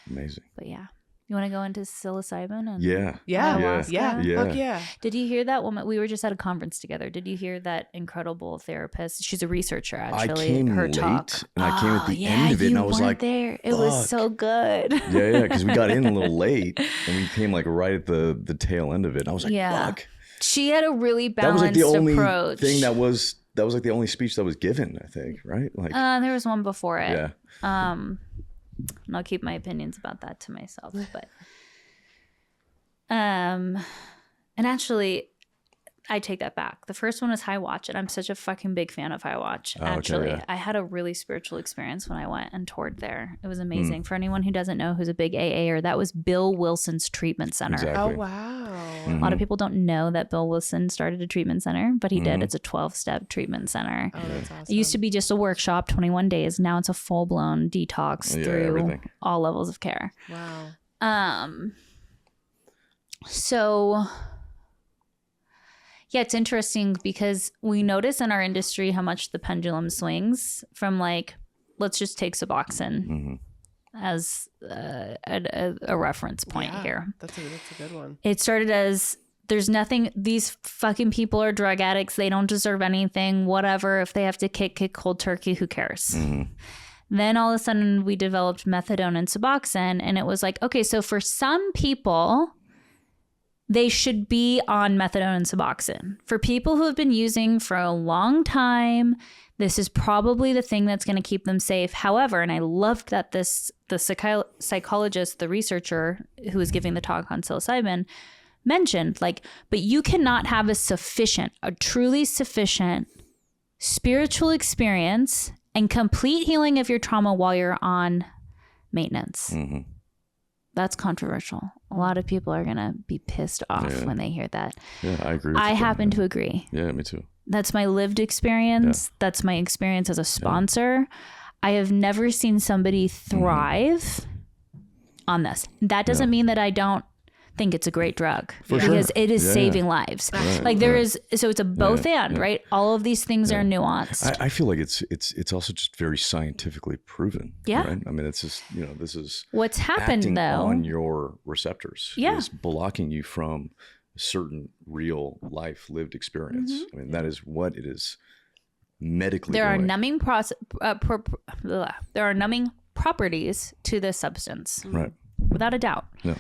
Amazing. But yeah. You want to go into psilocybin? And Yeah. Fuck yeah. Did you hear that woman? We were just at a conference together. Did you hear that incredible therapist? She's a researcher, actually. I came her late, talk. and I came at the end of it, and I was like, there. It was so good. Yeah, because we got in a little late, and we came like right at the tail end of it. And I was like, fuck. She had a really balanced approach. That was like the only thing that was like the only speech that was given, I think, right? Like, there was one before it. Yeah. And I'll keep my opinions about that to myself, but and actually I take that back. The first one was High Watch, and I'm such a fucking big fan of High Watch. Actually, I had a really spiritual experience when I went and toured there. It was amazing. For anyone who doesn't know who's a big AA-er, that was Bill Wilson's treatment center. Exactly. Oh, wow. A lot of people don't know that Bill Wilson started a treatment center, but he did. It's a 12-step treatment center. Oh, that's awesome. It used to be just a workshop, 21 days. Now it's a full-blown detox through everything. All levels of care. Wow. So... yeah, it's interesting because we notice in our industry how much the pendulum swings from like, let's just take Suboxone as a reference point here. That's a good one. It started as there's nothing, these fucking people are drug addicts. They don't deserve anything, whatever. If they have to kick cold turkey, who cares? Then all of a sudden we developed methadone and Suboxone, and it was like, okay, so for some people... they should be on methadone and Suboxone. For people who have been using for a long time, this is probably the thing that's going to keep them safe. However, and I loved that the psychologist, the researcher who was giving the talk on psilocybin mentioned, like, but you cannot have a truly sufficient spiritual experience and complete healing of your trauma while you're on maintenance. That's controversial. A lot of people are going to be pissed off when they hear that. Yeah, I agree. I happen to agree. Yeah, me too. That's my lived experience. Yeah. That's my experience as a sponsor. Yeah. I have never seen somebody thrive on this. That doesn't mean that I don't think it's a great drug because it is saving lives. Right, like there is, so it's a both and, right? All of these things are nuanced. I feel like it's also just very scientifically proven. Yeah. Right? I mean, it's just, this is what's happened acting though on your receptors. Yeah. It's blocking you from a certain real life lived experience. I mean, that is what it is medically there doing. are numbing there are numbing properties to this substance. Right. Without a doubt. Yeah.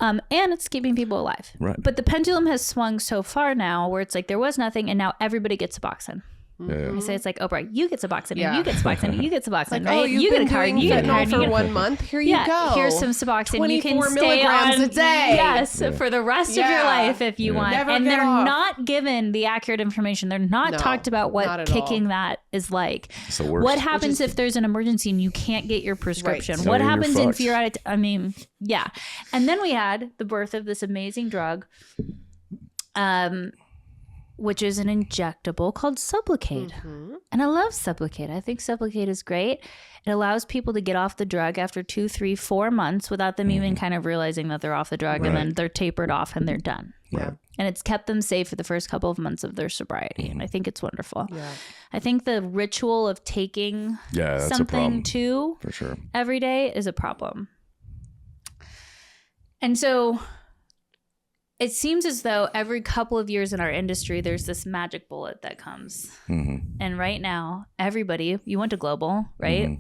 And it's keeping people alive. Right. But the pendulum has swung so far now where it's like there was nothing and now everybody gets Suboxone. I say it's like, Oprah, you get Suboxone, and you get Suboxone, and you get Suboxone, like, right? Oh, you get a card, you get a card for 1 month. Here you go. Here's some Suboxone. You can 24 stay milligrams on a day. Yes, for the rest of your life if you want. Never and get they're off. not given the accurate information. They're not talked about what kicking that is like. It's the worst. What happens if there's an emergency and you can't get your prescription? Right. What happens if you're at I mean, yeah. And then we had the birth of this amazing drug. Which is an injectable called Sublocade. And I love Sublocade. I think Sublocade is great. It allows people to get off the drug after 2, 3, 4 months without them even kind of realizing that they're off the drug, and then they're tapered off and they're done. Yeah. And it's kept them safe for the first couple of months of their sobriety. And I think it's wonderful. Yeah. I think the ritual of taking something too for sure every day is a problem. And so it seems as though every couple of years in our industry, there's this magic bullet that comes. And right now, everybody, you went to Global, right?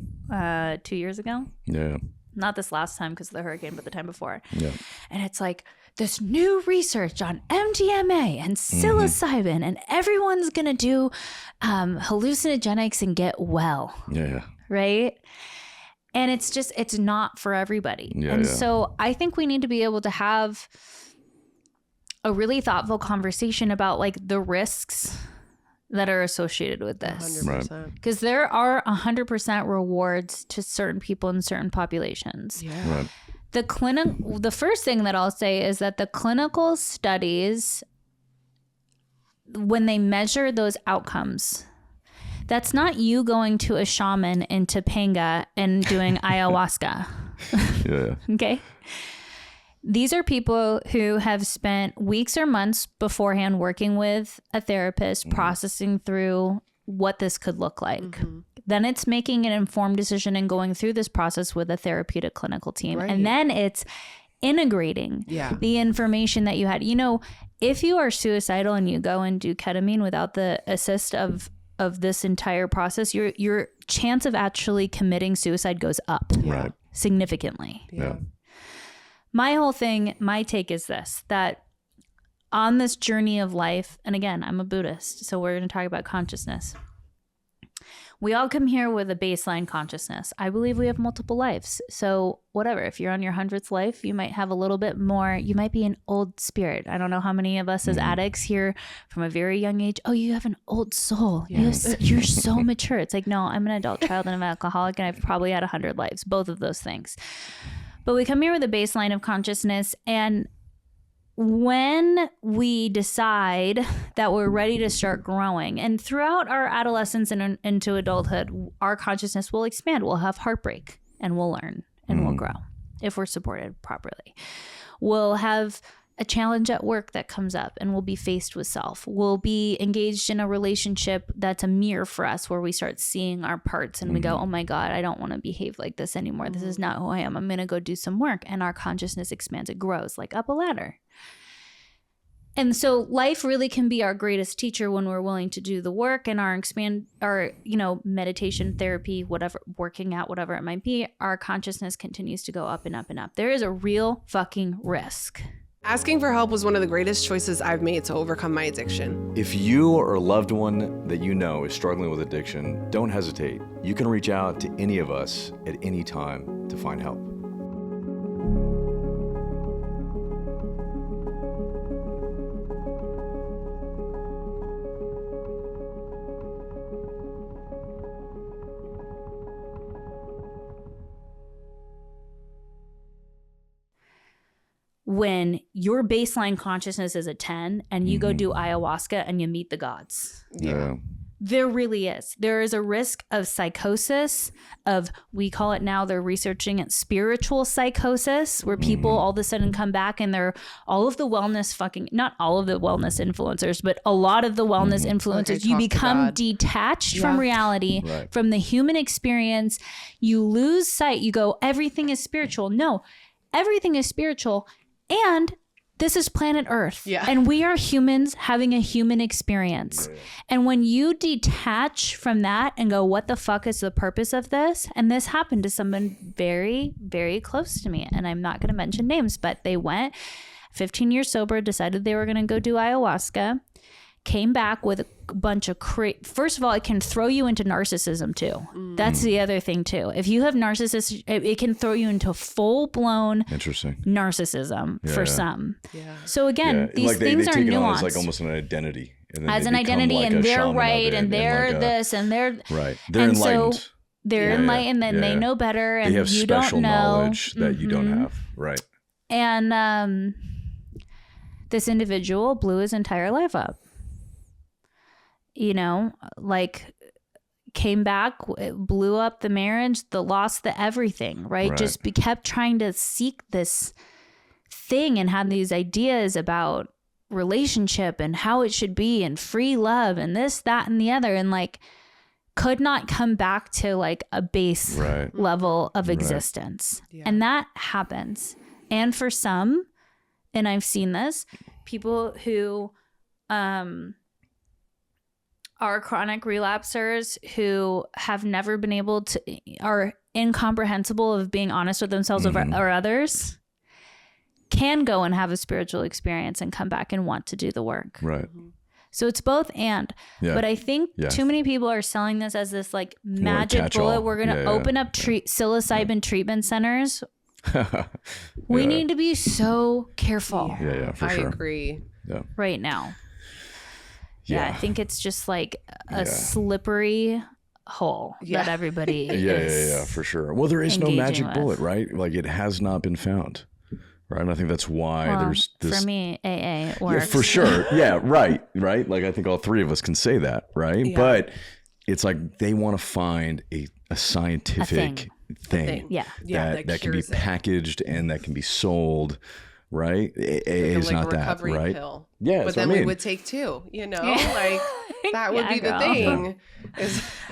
2 years ago? Yeah. Not this last time because of the hurricane, but the time before. Yeah. And it's like this new research on MDMA and psilocybin, and everyone's going to do hallucinogenics and get well. Yeah. Right? And it's just, it's not for everybody. And so I think we need to be able to have a really thoughtful conversation about like the risks that are associated with this. 100%. Because there are 100% rewards to certain people in certain populations. Yeah. Right. The first thing that I'll say is that the clinical studies, when they measure those outcomes, that's not you going to a shaman in Topanga and doing ayahuasca. Yeah. Okay. These are people who have spent weeks or months beforehand working with a therapist, processing through what this could look like. Then it's making an informed decision and going through this process with a therapeutic clinical team. Right. And then it's integrating the information that you had. You know, if you are suicidal and you go and do ketamine without the assist of this entire process, your chance of actually committing suicide goes up significantly. Yeah. My take is this, that on this journey of life, and again, I'm a Buddhist, so we're going to talk about consciousness. we all come here with a baseline consciousness. I believe we have multiple lives. So whatever, if you're on your 100th life, you might have a little bit more, you might be an old spirit. I don't know how many of us as addicts here from a very young age, oh, you have an old soul. Yes. You're so mature. It's like, no, I'm an adult child and I'm an alcoholic and I've probably had 100 lives, both of those things. But we come here with a baseline of consciousness, and when we decide that we're ready to start growing, and throughout our adolescence and into adulthood, our consciousness will expand. We'll have heartbreak and we'll learn and we'll grow if we're supported properly. We'll have a challenge at work that comes up and we'll be faced with self. We'll be engaged in a relationship that's a mirror for us, where we start seeing our parts and we go, oh my God, I don't want to behave like this anymore. This is not who I am. I'm going to go do some work. And our consciousness expands. It grows like up a ladder. And so life really can be our greatest teacher when we're willing to do the work, and our meditation, therapy, whatever, working out, whatever it might be, our consciousness continues to go up and up and up. There is a real fucking risk. Asking for help was one of the greatest choices I've made to overcome my addiction. If you or a loved one that you know is struggling with addiction, don't hesitate. You can reach out to any of us at any time to find help. When your baseline consciousness is a 10 and you go do ayahuasca and you meet the gods. Yeah. There really is. There is a risk of psychosis, of, we call it now, they're researching it, spiritual psychosis, where people all of a sudden come back and they're all of the wellness not all of the wellness influencers, but a lot of the wellness influencers, you become detached from reality, from the human experience. You lose sight. You go, everything is spiritual. No, everything is spiritual. And this is planet Earth. Yeah. And we are humans having a human experience. Yeah. And when you detach from that and go, what the fuck is the purpose of this? And this happened to someone very, very close to me. And I'm not going to mention names, but they went 15 years sober, decided they were going to go do ayahuasca, came back with a bunch of first of all, it can throw you into narcissism too. That's the other thing too. If you have narcissism, it can throw you into full-blown narcissism for some. Yeah. So again, these like things are nuanced. It's like almost an identity. And as an identity, like, and they're right, and they're like this, and they're right. They're enlightened. So they're enlightened, and they know better, and they have you don't know. Special knowledge that you don't have. Right. And this individual blew his entire life up. Like came back, blew up the marriage, lost the everything, right? Just kept trying to seek this thing and had these ideas about relationship and how it should be and free love and this, that, and the other. And like could not come back to like a base level of existence. Yeah. And that happens. And for some, and I've seen this, people who, are chronic relapsers who have never been able to, are incomprehensible of being honest with themselves or others, can go and have a spiritual experience and come back and want to do the work. Right. So it's both and. Yeah. But I think too many people are selling this as this like magic bullet. We're going to open up psilocybin treatment centers. We need to be so careful. Yeah, for sure. I agree. Yeah. Right now. Yeah, I think it's just like a slippery hole that everybody is. Yeah, for sure. Well, there is no magic bullet, right? Like it has not been found, right? And I think that's why there's this. For me, AA works. Yeah, for sure. Yeah, right. Like I think all three of us can say that, right? Yeah. But it's like they want to find a scientific thing. That can be packaged and that can be sold. Right? AA is not that, right? Pill. Yeah, but then we would take two, like that would be the thing.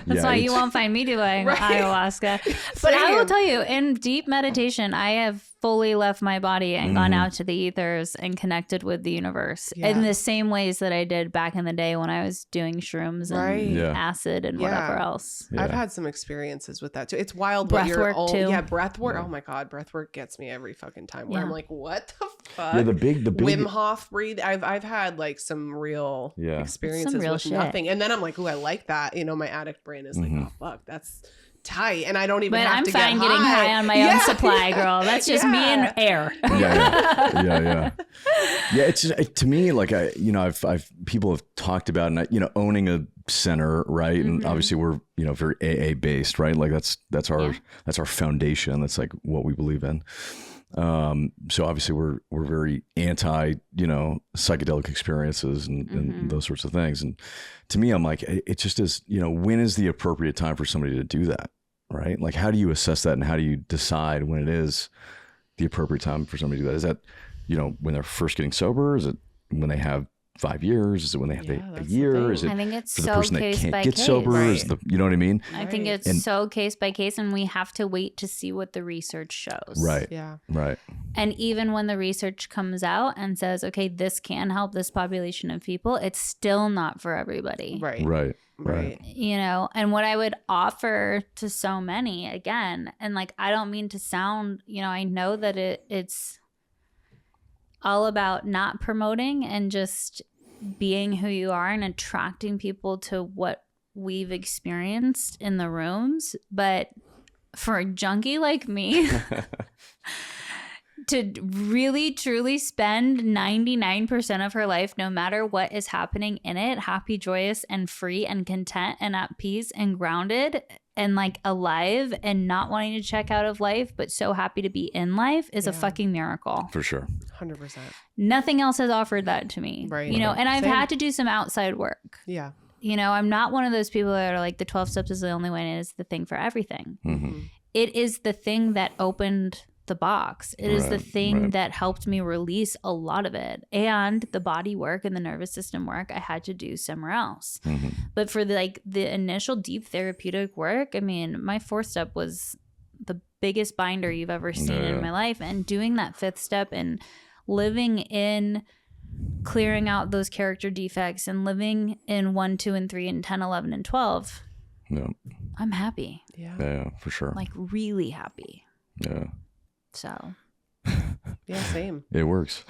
That's why you won't find me doing ayahuasca. But I will tell you, in deep meditation, I have fully left my body and gone out to the ethers and connected with the universe in the same ways that I did back in the day when I was doing shrooms and acid and whatever else. I've had some experiences with that too. It's wild. Breath work too. Yeah, breath work. Oh my God, breath work gets me every fucking time where I'm like, what the fuck. Yeah, the big Wim Hof breathe. I've had like some real experiences with nothing, and then I'm like, oh, I like that. You know, my addict brain is like, oh fuck, that's tight, and I don't even have to get high. But I'm fine getting high on my own supply, girl. That's just me and air. Yeah. It's just, to me, like I've people have talked about, and owning a center, right? And obviously we're very AA based, right? Like that's our foundation. That's like what we believe in. So obviously we're very anti psychedelic experiences and those sorts of things. And to me, I'm like, it just is, when is the appropriate time for somebody to do that, right? Like, how do you assess that, and how do you decide when it is the appropriate time for somebody to do that? Is that when they're first getting sober? Is it when they have 5 years? Is it when they have a year? Is it I think it's for the so person that case can't by get case. sober? Right. Is you know what I mean? I think it's so case by case, and we have to wait to see what the research shows. Right. Yeah. Right. And even when the research comes out and says, okay, this can help this population of people, it's still not for everybody. Right. And what I would offer to so many, again, and like, I don't mean to sound, I know that it's all about not promoting and just being who you are and attracting people to what we've experienced in the rooms. But for a junkie like me, to really truly spend 99% of her life, no matter what is happening in it, happy, joyous, and free and content and at peace and grounded and like alive and not wanting to check out of life, but so happy to be in life is a fucking miracle. For sure. 100%. Nothing else has offered that to me. Right. And I've had to do some outside work. Yeah. I'm not one of those people that are like, the 12 steps is the only way, and it is the thing for everything. It is the thing that opened the box. It is the thing that helped me release a lot of it. And the body work and the nervous system work I had to do somewhere else. But for the initial deep therapeutic work, I mean, my 4th step was the biggest binder you've ever seen in my life. And doing that 5th step and living in clearing out those character defects and living in 1, 2, and 3, and 10, 11, and 12. Yeah. I'm happy. Yeah, for sure. Like really happy. Yeah. So. Yeah, same. It works.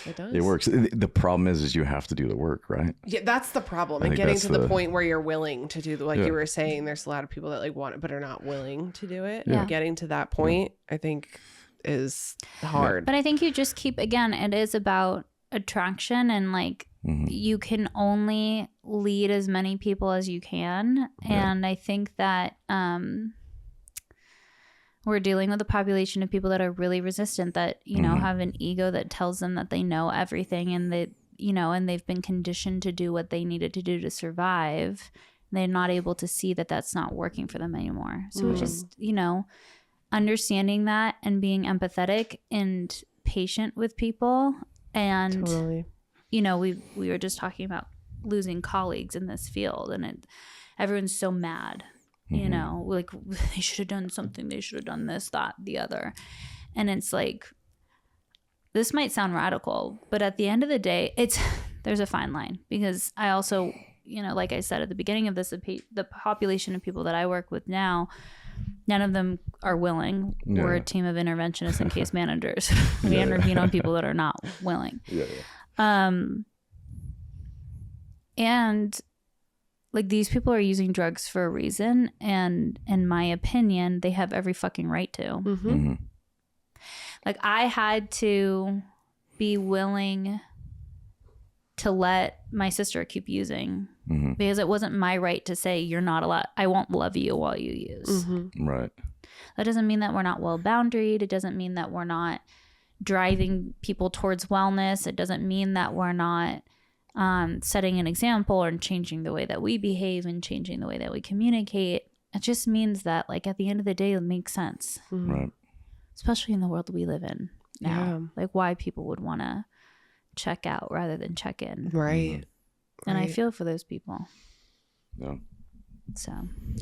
It does. It works. The problem is you have to do the work, right? Yeah, that's the problem. And getting to the point where you're willing to do you were saying, there's a lot of people that like want it but are not willing to do it. Yeah. And getting to that point, I think, is hard. But I think you just keep, again, it is about attraction, and like you can only lead as many people as you can. And I think that we're dealing with a population of people that are really resistant, that, have an ego that tells them that they know everything, and that, and they've been conditioned to do what they needed to do to survive. They're not able to see that that's not working for them anymore. So just, understanding that and being empathetic and patient with people. And, totally. We were just talking about losing colleagues in this field, and everyone's so mad. Like they should have done something. They should have done this, that, the other. And it's like, this might sound radical, but at the end of the day, there's a fine line, because I also, like I said at the beginning of this, the population of people that I work with now, none of them are willing. Yeah. We're a team of interventionists and case managers. We intervene on people that are not willing. And like, these people are using drugs for a reason, and in my opinion, they have every fucking right to. Like, I had to be willing to let my sister keep using, because it wasn't my right to say, you're not allowed, I won't love you while you use. Right. That doesn't mean that we're not well boundaried. It doesn't mean that we're not driving people towards wellness. It doesn't mean that we're not setting an example or changing the way that we behave and changing the way that we communicate. It just means that, like, at the end of the day, it makes sense. Right. Especially in the world we live in now. Like, why people would want to check out rather than check in. Right. And I feel for those people. Yeah. So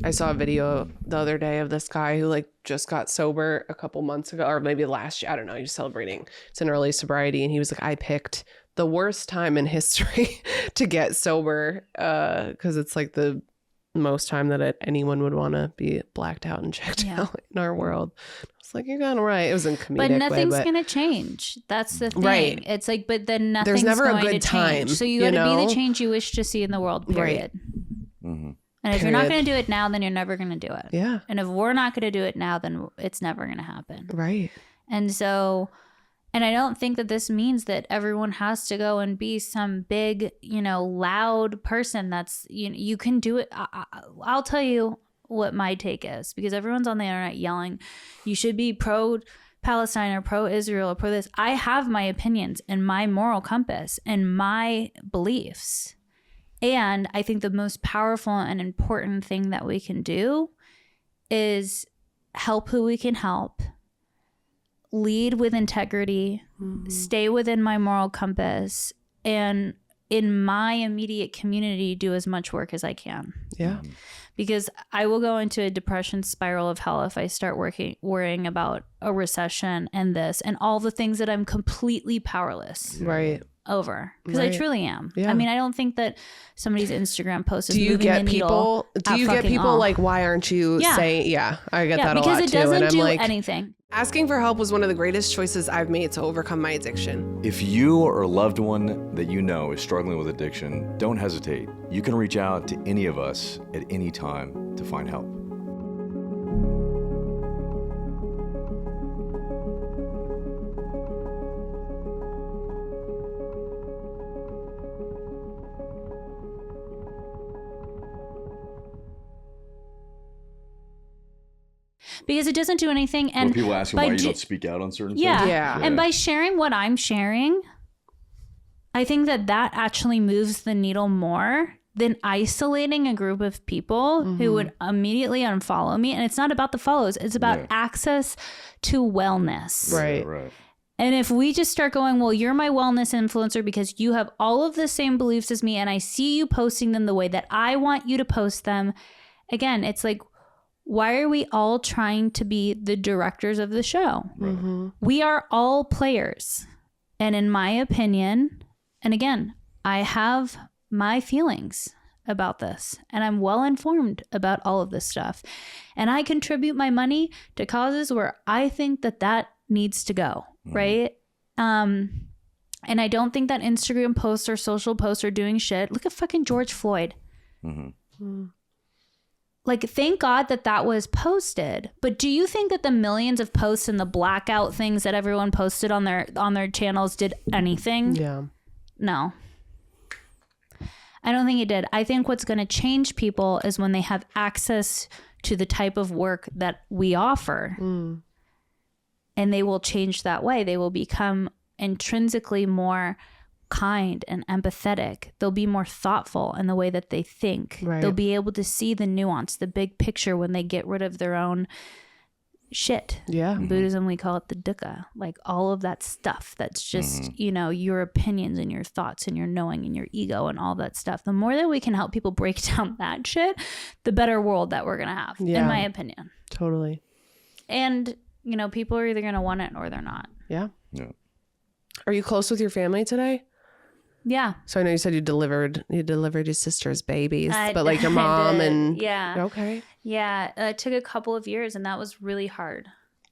I saw a video the other day of this guy who like just got sober a couple months ago, or maybe last year. I don't know. He was celebrating. It's an early sobriety. And he was like, I picked the worst time in history to get sober, because it's like the most time that anyone would want to be blacked out and checked out in our world. I was like, you're kind of right. It was in comedic but nothing's way, going to change. That's the thing. Right. It's like, but then nothing's There's never going a good to time. change. So you got to be the change you wish to see in the world, period. Right. Mm-hmm. And if you're not going to do it now, then you're never going to do it. Yeah. And if we're not going to do it now, then it's never going to happen. Right. And so, and I don't think that this means that everyone has to go and be some big, loud person. That's, you can do it. I'll tell you what my take is, because everyone's on the internet yelling, you should be pro-Palestine or pro-Israel or pro this. I have my opinions and my moral compass and my beliefs. And I think the most powerful and important thing that we can do is help who we can help, lead with integrity, stay within my moral compass, and in my immediate community, do as much work as I can. Yeah. Because I will go into a depression spiral of hell if I start worrying about a recession and this and all the things that I'm completely powerless over, because I truly am. Yeah. I mean, I don't think that somebody's Instagram post is moving the needle. Do you get people like, why aren't you saying, I get that a lot too. Because it doesn't do anything. Asking for help was one of the greatest choices I've made to overcome my addiction. If you or a loved one that you know is struggling with addiction, don't hesitate. You can reach out to any of us at any time to find help. Because it doesn't do anything. And when people ask why you don't speak out on certain things. Yeah. And by sharing what I'm sharing, I think that actually moves the needle more than isolating a group of people who would immediately unfollow me. And it's not about the follows. It's about access to wellness. Right. And if we just start going, well, you're my wellness influencer because you have all of the same beliefs as me and I see you posting them the way that I want you to post them. Again, it's like, why are we all trying to be the directors of the show? Mm-hmm. We are all players. And in my opinion, and again, I have my feelings about this and I'm well informed about all of this stuff. And I contribute my money to causes where I think that needs to go, right? And I don't think that Instagram posts or social posts are doing shit. Look at fucking George Floyd. Like, thank God that was posted. But do you think that the millions of posts and the blackout things that everyone posted on their channels did anything? Yeah. No. I don't think it did. I think what's going to change people is when they have access to the type of work that we offer. And they will change that way. They will become intrinsically more kind and empathetic. They'll be more thoughtful in the way that they think. They'll be able to see the nuance, the big picture when they get rid of their own shit. In Buddhism, we call it the dukkha. Like all of that stuff that's just, your opinions and your thoughts and your knowing and your ego and all that stuff. The more that we can help people break down that shit, the better world that we're going to have, in my opinion. Totally. And, people are either going to want it or they're not. Yeah. Are you close with your family today? Yeah. So I know you said you delivered your sister's babies, but like your mom and okay. Yeah. It took a couple of years and that was really hard.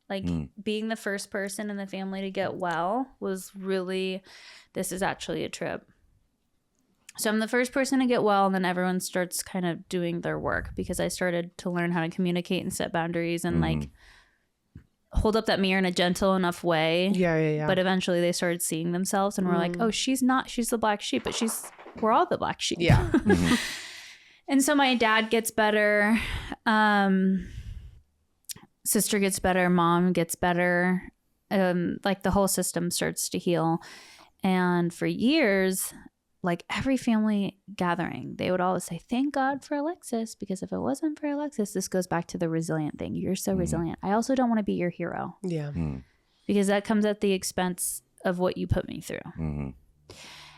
Like being the first person in the family to get well was really, this is actually a trip. So I'm the first person to get well and then everyone starts kind of doing their work because I started to learn how to communicate and set boundaries and like hold up that mirror in a gentle enough way. Yeah. But eventually they started seeing themselves and were like, oh, she's the black sheep, but we're all the black sheep. Yeah. And so my dad gets better. Sister gets better. Mom gets better. Like the whole system starts to heal. And for years, like every family gathering, they would always say, thank God for Alexis, because if it wasn't for Alexis, this goes back to the resilient thing. You're so resilient. I also don't want to be your hero. Yeah. Because that comes at the expense of what you put me through.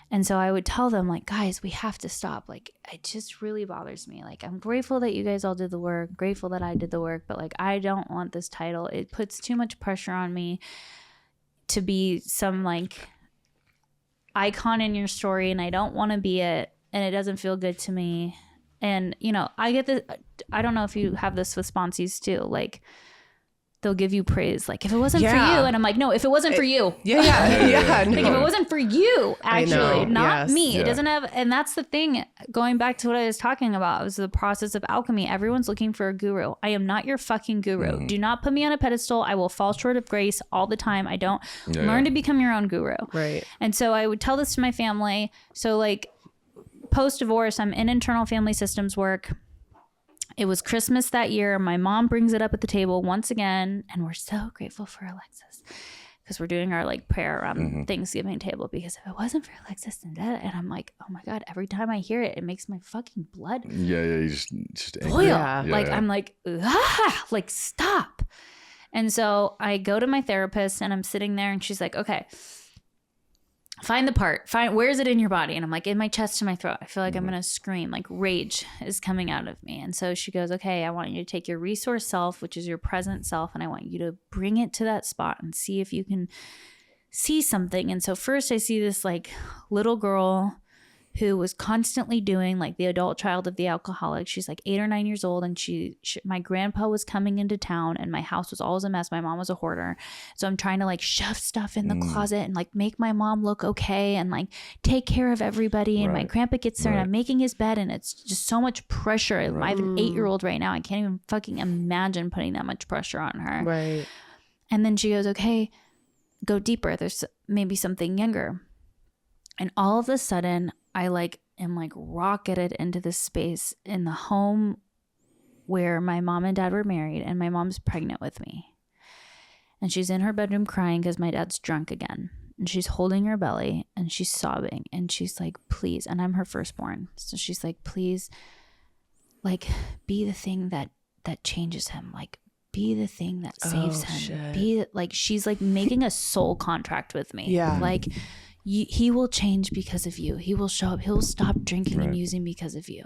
And so I would tell them like, guys, we have to stop. Like, it just really bothers me. Like, I'm grateful that you guys all did the work, grateful that I did the work, but like, I don't want this title. It puts too much pressure on me to be some like icon in your story and I don't want to be it and it doesn't feel good to me And, you know, I get the, I don't know if you have this with sponsees too. Like, they'll give you praise. Like, if it wasn't for you. And I'm like, no, if it wasn't for you. Yeah. Like, if it wasn't for you, actually, not me. It doesn't have, and that's the thing, going back to what I was talking about, it was the process of alchemy. Everyone's looking for a guru. I am not your fucking guru. Do not put me on a pedestal. I will fall short of grace all the time. I don't. Learn to become your own guru. Right. And so I would tell this to my family. So like post-divorce, I'm in internal family systems work. It was Christmas that year. My mom brings it up at the table once again, and we're so grateful for Alexis because we're doing our like prayer around Thanksgiving table, because if it wasn't for Alexis and I'm like, oh my God, every time I hear it, it makes my fucking blood you just boil. I'm like, like stop. And so I go to my therapist and I'm sitting there and she's like, okay, find the part. Where is it in your body? And I'm like, in my chest and my throat. I feel like I'm going to scream. Like rage is coming out of me. And so she goes, okay, I want you to take your resource self, which is your present self, and I want you to bring it to that spot and see if you can see something. And so first I see this like little girl who was constantly doing like the adult child of the alcoholic. She's like 8 or 9 years old, and my grandpa was coming into town and my house was always a mess. My mom was a hoarder. So I'm trying to like shove stuff in the closet and like make my mom look okay and like take care of everybody. And my grandpa gets there and I'm making his bed, and it's just so much pressure. I have an 8-year-old right now. I can't even fucking imagine putting that much pressure on her. Right. And then she goes, okay, go deeper. There's maybe something younger. And all of a sudden, I like am like rocketed into this space in the home where my mom and dad were married, and my mom's pregnant with me. And she's in her bedroom crying because my dad's drunk again. And she's holding her belly and she's sobbing. And she's like, please. And I'm her firstborn. So she's like, please, like, be the thing that changes him. Like, be the thing that saves him. Shit. Be like, she's like making a soul contract with me. Yeah. Like, he will change because of you. He will show up. He'll stop drinking and using because of you.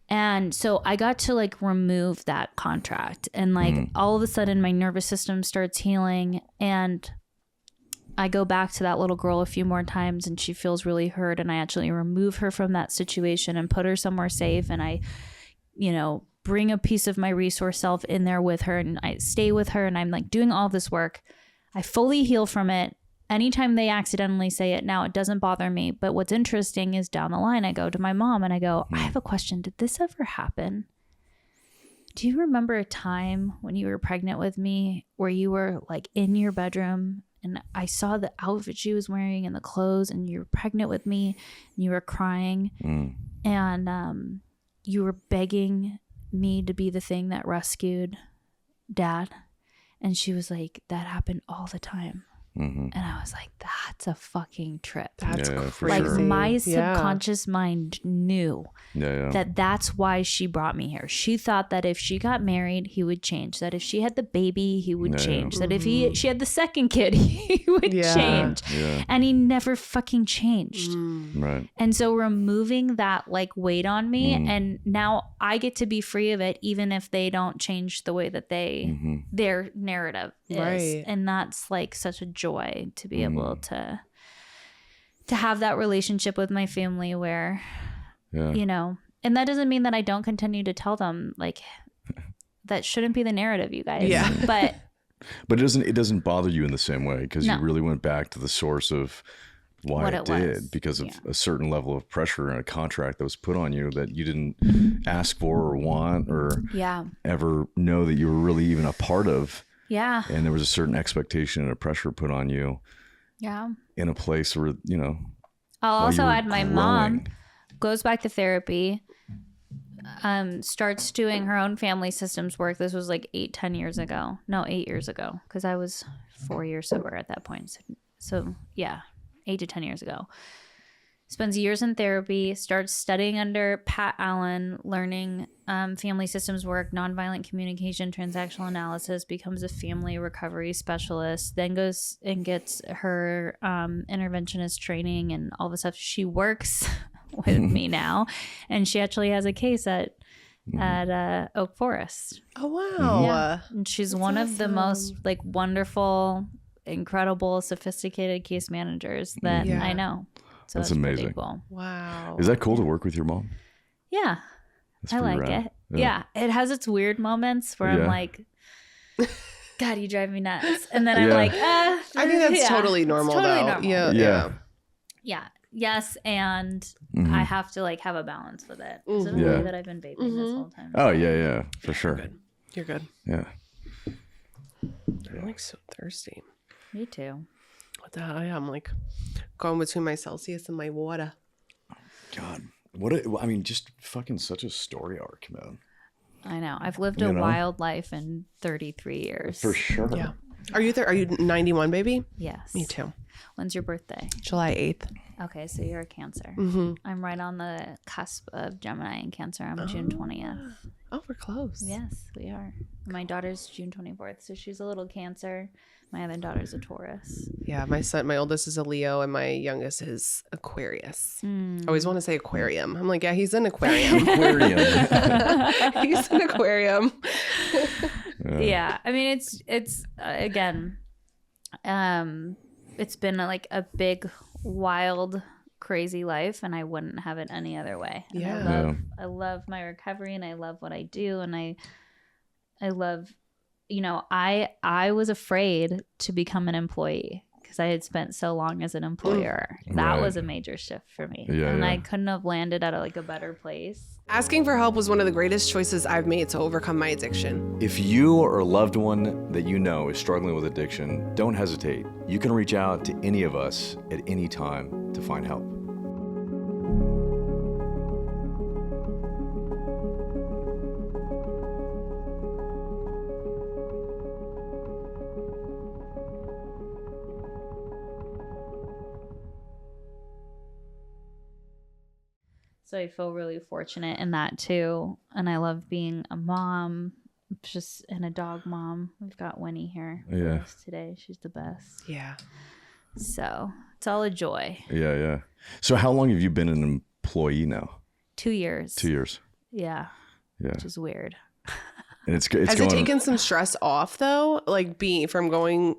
And so I got to like remove that contract, and like all of a sudden my nervous system starts healing, and I go back to that little girl a few more times and she feels really hurt, and I actually remove her from that situation and put her somewhere safe. And I, you know, bring a piece of my resource self in there with her, and I stay with her, and I'm like doing all this work. I fully heal from it. Anytime they accidentally say it now, it doesn't bother me. But what's interesting is down the line, I go to my mom and I go, I have a question. Did this ever happen? Do you remember a time when you were pregnant with me where you were like in your bedroom and I saw the outfit she was wearing and the clothes, and you were pregnant with me and you were crying and you were begging me to be the thing that rescued Dad? And she was like, that happened all the time. And I was like, that's a fucking trip. That's crazy. Like my subconscious mind knew that that's why she brought me here. She thought that if she got married, he would change. That if she had the baby, he would change. That if she had the second kid, he would change. And he never fucking changed. Right. And so removing that like weight on me, and now I get to be free of it, even if they don't change the way that their narrative is. Right. And that's like such a joy to be able to have that relationship with my family where you know, and that doesn't mean that I don't continue to tell them like that shouldn't be the narrative, you guys. But it doesn't bother you in the same way, because you really went back to the source of why it did, because of a certain level of pressure and a contract that was put on you that you didn't ask for or want or ever know that you were really even a part of. Yeah. And there was a certain expectation and a pressure put on you. Yeah. In a place where, you know. I'll also add my mom goes back to therapy, starts doing her own family systems work. This was like 8 years ago, because I was 4 years sober at that point. So yeah, 8 to 10 years ago. Spends years in therapy, starts studying under Pat Allen, learning family systems work, nonviolent communication, transactional analysis, becomes a family recovery specialist, then goes and gets her interventionist training and all the stuff. She works with me now, and she actually has a case at Oak Forest. Oh, wow. Yeah. And she's one of the most like wonderful, incredible, sophisticated case managers that I know. So that's amazing. Cool. Wow. Is that cool to work with your mom? Yeah. I like it. Yeah. It has its weird moments where I'm like, God, you drive me nuts. And then I'm like, I think that's totally normal though. Yeah. Yes. And I have to like have a balance with it. Is it okay that I've been vaping this whole time? Oh yeah. For sure. You're good. Yeah. I'm like so thirsty. Me too. What the hell? I'm like going between my Celsius and my water. God, just fucking such a story arc, man. I know. I've lived a wild life in 33 years. For sure. Yeah. Are you 91, baby? Yes. Me too. When's your birthday? July 8th. Okay, so you're a Cancer. I'm right on the cusp of Gemini and Cancer. I'm June 20th. Oh, we're close. Yes, we are. My daughter's June 24th, so she's a little Cancer. My other daughter's a Taurus. Yeah, my oldest is a Leo and my youngest is Aquarius. I always want to say aquarium. I'm like, yeah, he's an aquarium. He's an aquarium. Yeah, I mean, it's again, it's been like a big, wild, crazy life, and I wouldn't have it any other way. And I love my recovery, and I love what I do, and I love. I was afraid to become an employee because I had spent so long as an employer. That was a major shift for me. I couldn't have landed at a better place. Asking for help was one of the greatest choices I've made to overcome my addiction. If you or a loved one that you know is struggling with addiction, don't hesitate. You can reach out to any of us at any time to find help. So I feel really fortunate in that too. And I love being a mom, and a dog mom. We've got Winnie here with us today. She's the best. Yeah. So it's all a joy. Yeah. So how long have you been an employee now? 2 years. 2 years. Yeah. Which is weird. And it's Has it taken some stress off though? Like being the employer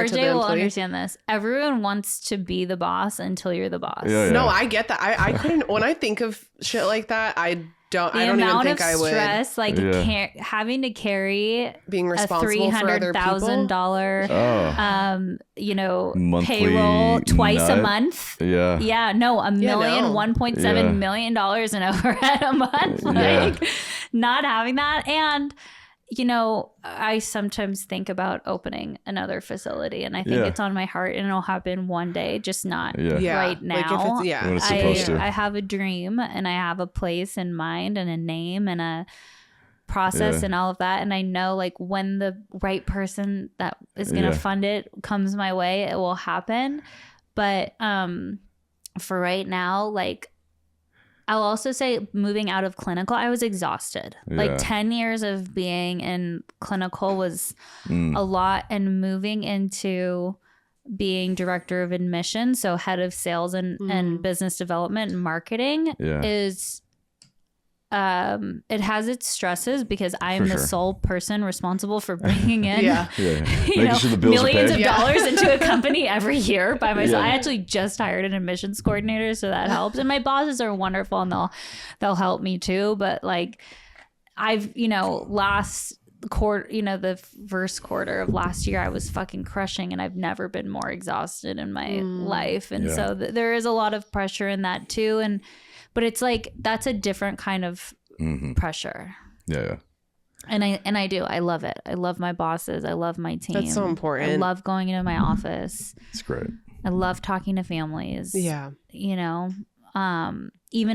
to the employee? RJ will understand this. Everyone wants to be the boss until you're the boss. Yeah. No, I get that. I couldn't. When I think of shit like that, I don't even think I would. The amount of stress, having to carry being responsible for other people. $300,000, monthly payroll twice a month. Yeah. Yeah. No, $1.7 million in overhead a month. Not having that. And I sometimes think about opening another facility, and I think it's on my heart, and it'll happen one day, just not right now. Like if it's, when it's supposed to. I have a dream, and I have a place in mind, and a name, and a process, and all of that. And I know, when the right person that is going to fund it comes my way, it will happen. But for right now, I'll also say moving out of clinical, I was exhausted. 10 years of being in clinical was a lot, and moving into being director of admission, so head of sales and business development and marketing is it has its stresses because I am the sole person responsible for bringing in millions of dollars into a company every year by myself. I actually just hired an admissions coordinator, so that helps. And my bosses are wonderful, and they'll help me too. But I've last quarter, the first quarter of last year, I was fucking crushing, and I've never been more exhausted in my life. And so there is a lot of pressure in that too. But it's that's a different kind of pressure. Yeah. And I do. I love it. I love my bosses. I love my team. That's so important. I love going into my office. It's great. I love talking to families. Yeah. Even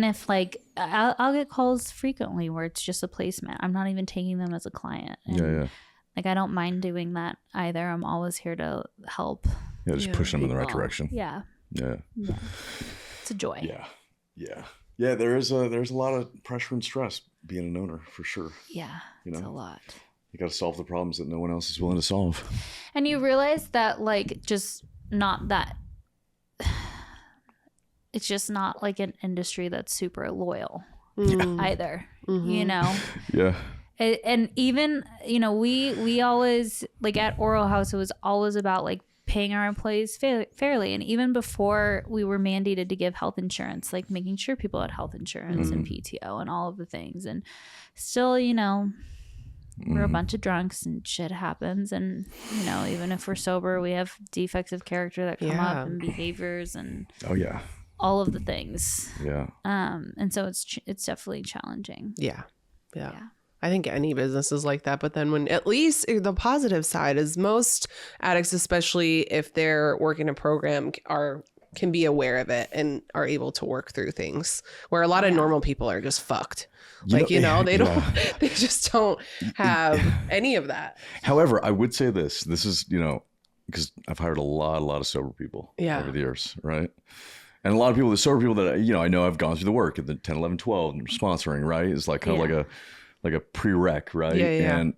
if I'll get calls frequently where it's just a placement. I'm not even taking them as a client. And I don't mind doing that either. I'm always here to help. Yeah, just push them in the right direction. Yeah. It's a joy. Yeah, there's a lot of pressure and stress being an owner, for sure. Yeah, it's a lot. You got to solve the problems that no one else is willing to solve. And you realize that just not that it's just not an industry that's super loyal either, Yeah. And even, we always, at Oral House, it was always about paying our employees fairly. And even before we were mandated to give health insurance, like making sure people had health insurance and PTO and all of the things. And still, you know, we're a bunch of drunks and shit happens. And, you know, even if we're sober, we have defects of character that come up and behaviors and all of the things. Yeah. And so it's definitely challenging. Yeah. I think any business is like that. But then when at least the positive side is most addicts, especially if they're working a program, can be aware of it and are able to work through things where a lot of normal people are just fucked. They they just don't have any of that. However, I would say this is, you know, because I've hired a lot of sober people over the years. Right. And a lot of people, the sober people that, you know, I know I've gone through the work at the 10, 11, 12 and sponsoring, right. It's like kind of like a prereq, right?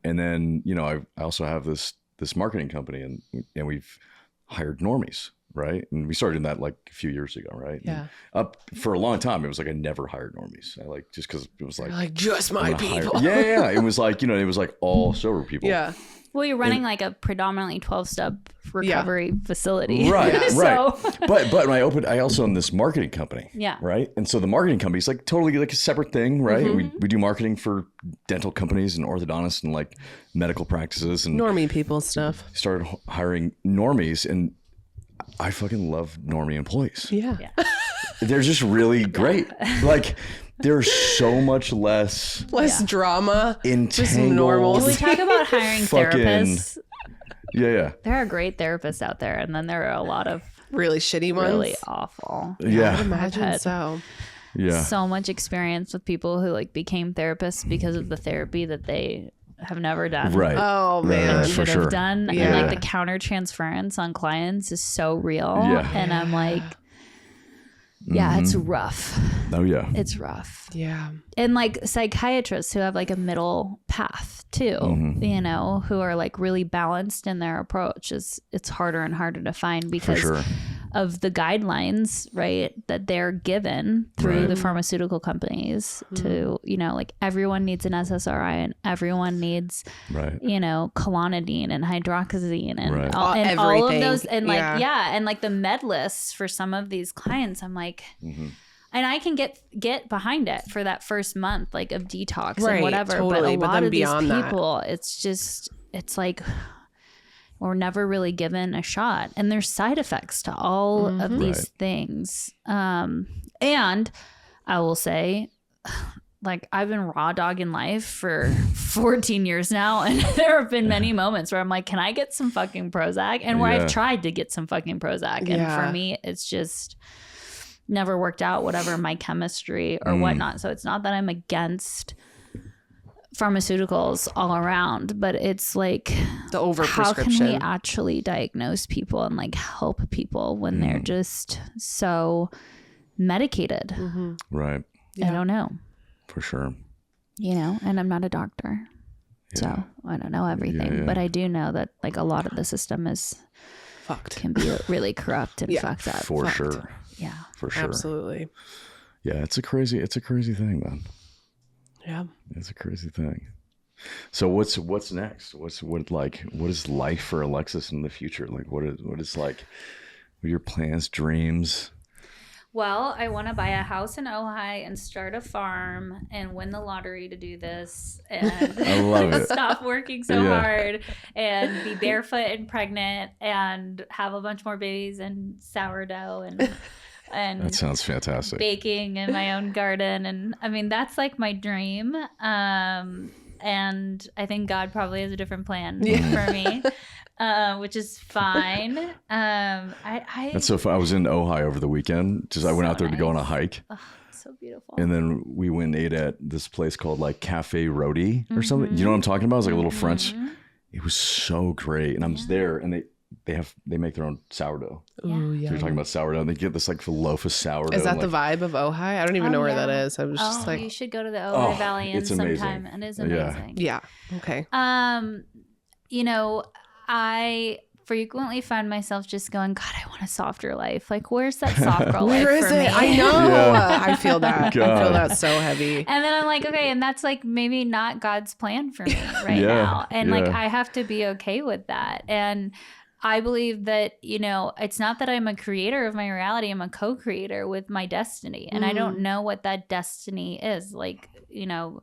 And then, you know, I also have this marketing company and we've hired normies, right? And we started in that like a few years ago, right? Yeah. And up for a long time, it was like I never hired normies. I like just because it was like just my people. It was like, you know, it was like all sober people. Yeah. Well, you're running like a predominantly 12-step recovery facility. Right, right. So. But when I also own this marketing company. Yeah. Right. And so the marketing company is like totally like a separate thing, right? We do marketing for dental companies and orthodontists and like medical practices and normie people stuff. Started hiring normies and I fucking love normie employees. Yeah. They're just really great. Like there's so much less drama. Just normal. Can we talk about hiring therapists? Yeah. There are great therapists out there, and then there are a lot of really shitty ones. Really awful. Yeah. I would imagine so. Yeah. So much experience with people who like became therapists because of the therapy that they have never done. Right. Oh man. Should have done. Yeah. And like the counter transference on clients is so real. Yeah. And I'm like, it's rough. Oh yeah. It's rough. Yeah. And like psychiatrists who have like a middle path too, you know, who are like really balanced in their approach it's harder and harder to find because of the guidelines, right, that they're given through the pharmaceutical companies to, you know, like everyone needs an SSRI and everyone needs, you know, clonidine and hydroxyzine and, all of those. And like, and like the med lists for some of these clients, I'm like, and I can get behind it for that first month, like of detox and whatever. Totally. But a lot of these people, it's like, we're never really given a shot. And there's side effects to all of these things. And I will say, like, I've been raw dogging life for 14 years now. And there have been many moments where I'm like, can I get some fucking Prozac? And where I've tried to get some fucking Prozac. And for me, it's just never worked out, whatever my chemistry or whatnot. So it's not that I'm against pharmaceuticals all around, but it's like the overprescription. How can we actually diagnose people and like help people when they're just so medicated? Right. I don't know. For sure. You know, and I'm not a doctor, so I don't know everything, but I do know that like a lot of the system is fucked, can be really corrupt and fucked up. For sure. Yeah. For sure. Absolutely. Yeah, it's a crazy thing, man. Yeah. It's a crazy thing. So what's next? What is life for Alexis in the future? Like what are your plans, dreams? Well, I want to buy a house in Ojai and start a farm and win the lottery to do this and I love it. Stop working so hard and be barefoot and pregnant and have a bunch more babies and sourdough and that sounds fantastic. Baking in my own garden. And I mean, that's like my dream. And I think God probably has a different plan for me, which is fine. That's so fun. I was in Ojai over the weekend. I went out there to go on a hike. Oh, so beautiful. And then we went and ate at this place called like Cafe Roti or something. You know what I'm talking about? It was like a little French. It was so great. And I was there and they make their own sourdough. Ooh, yeah. So you're talking about sourdough. And they get this like loaf of sourdough. Is that the vibe of Ojai? I don't even know where that is. I was just like, you should go to the Ojai Valley Inn sometime. It is amazing. Yeah. Okay. You know, I frequently find myself just going, God, I want a softer life. Like, where's that soft girl life for me? Where is it? I know. I feel that. God. I feel that so heavy. And then I'm like, okay, and that's like maybe not God's plan for me right now. And like, I have to be okay with that. And I believe that, you know, it's not that I'm a creator of my reality. I'm a co-creator with my destiny. And I don't know what that destiny is. Like, you know,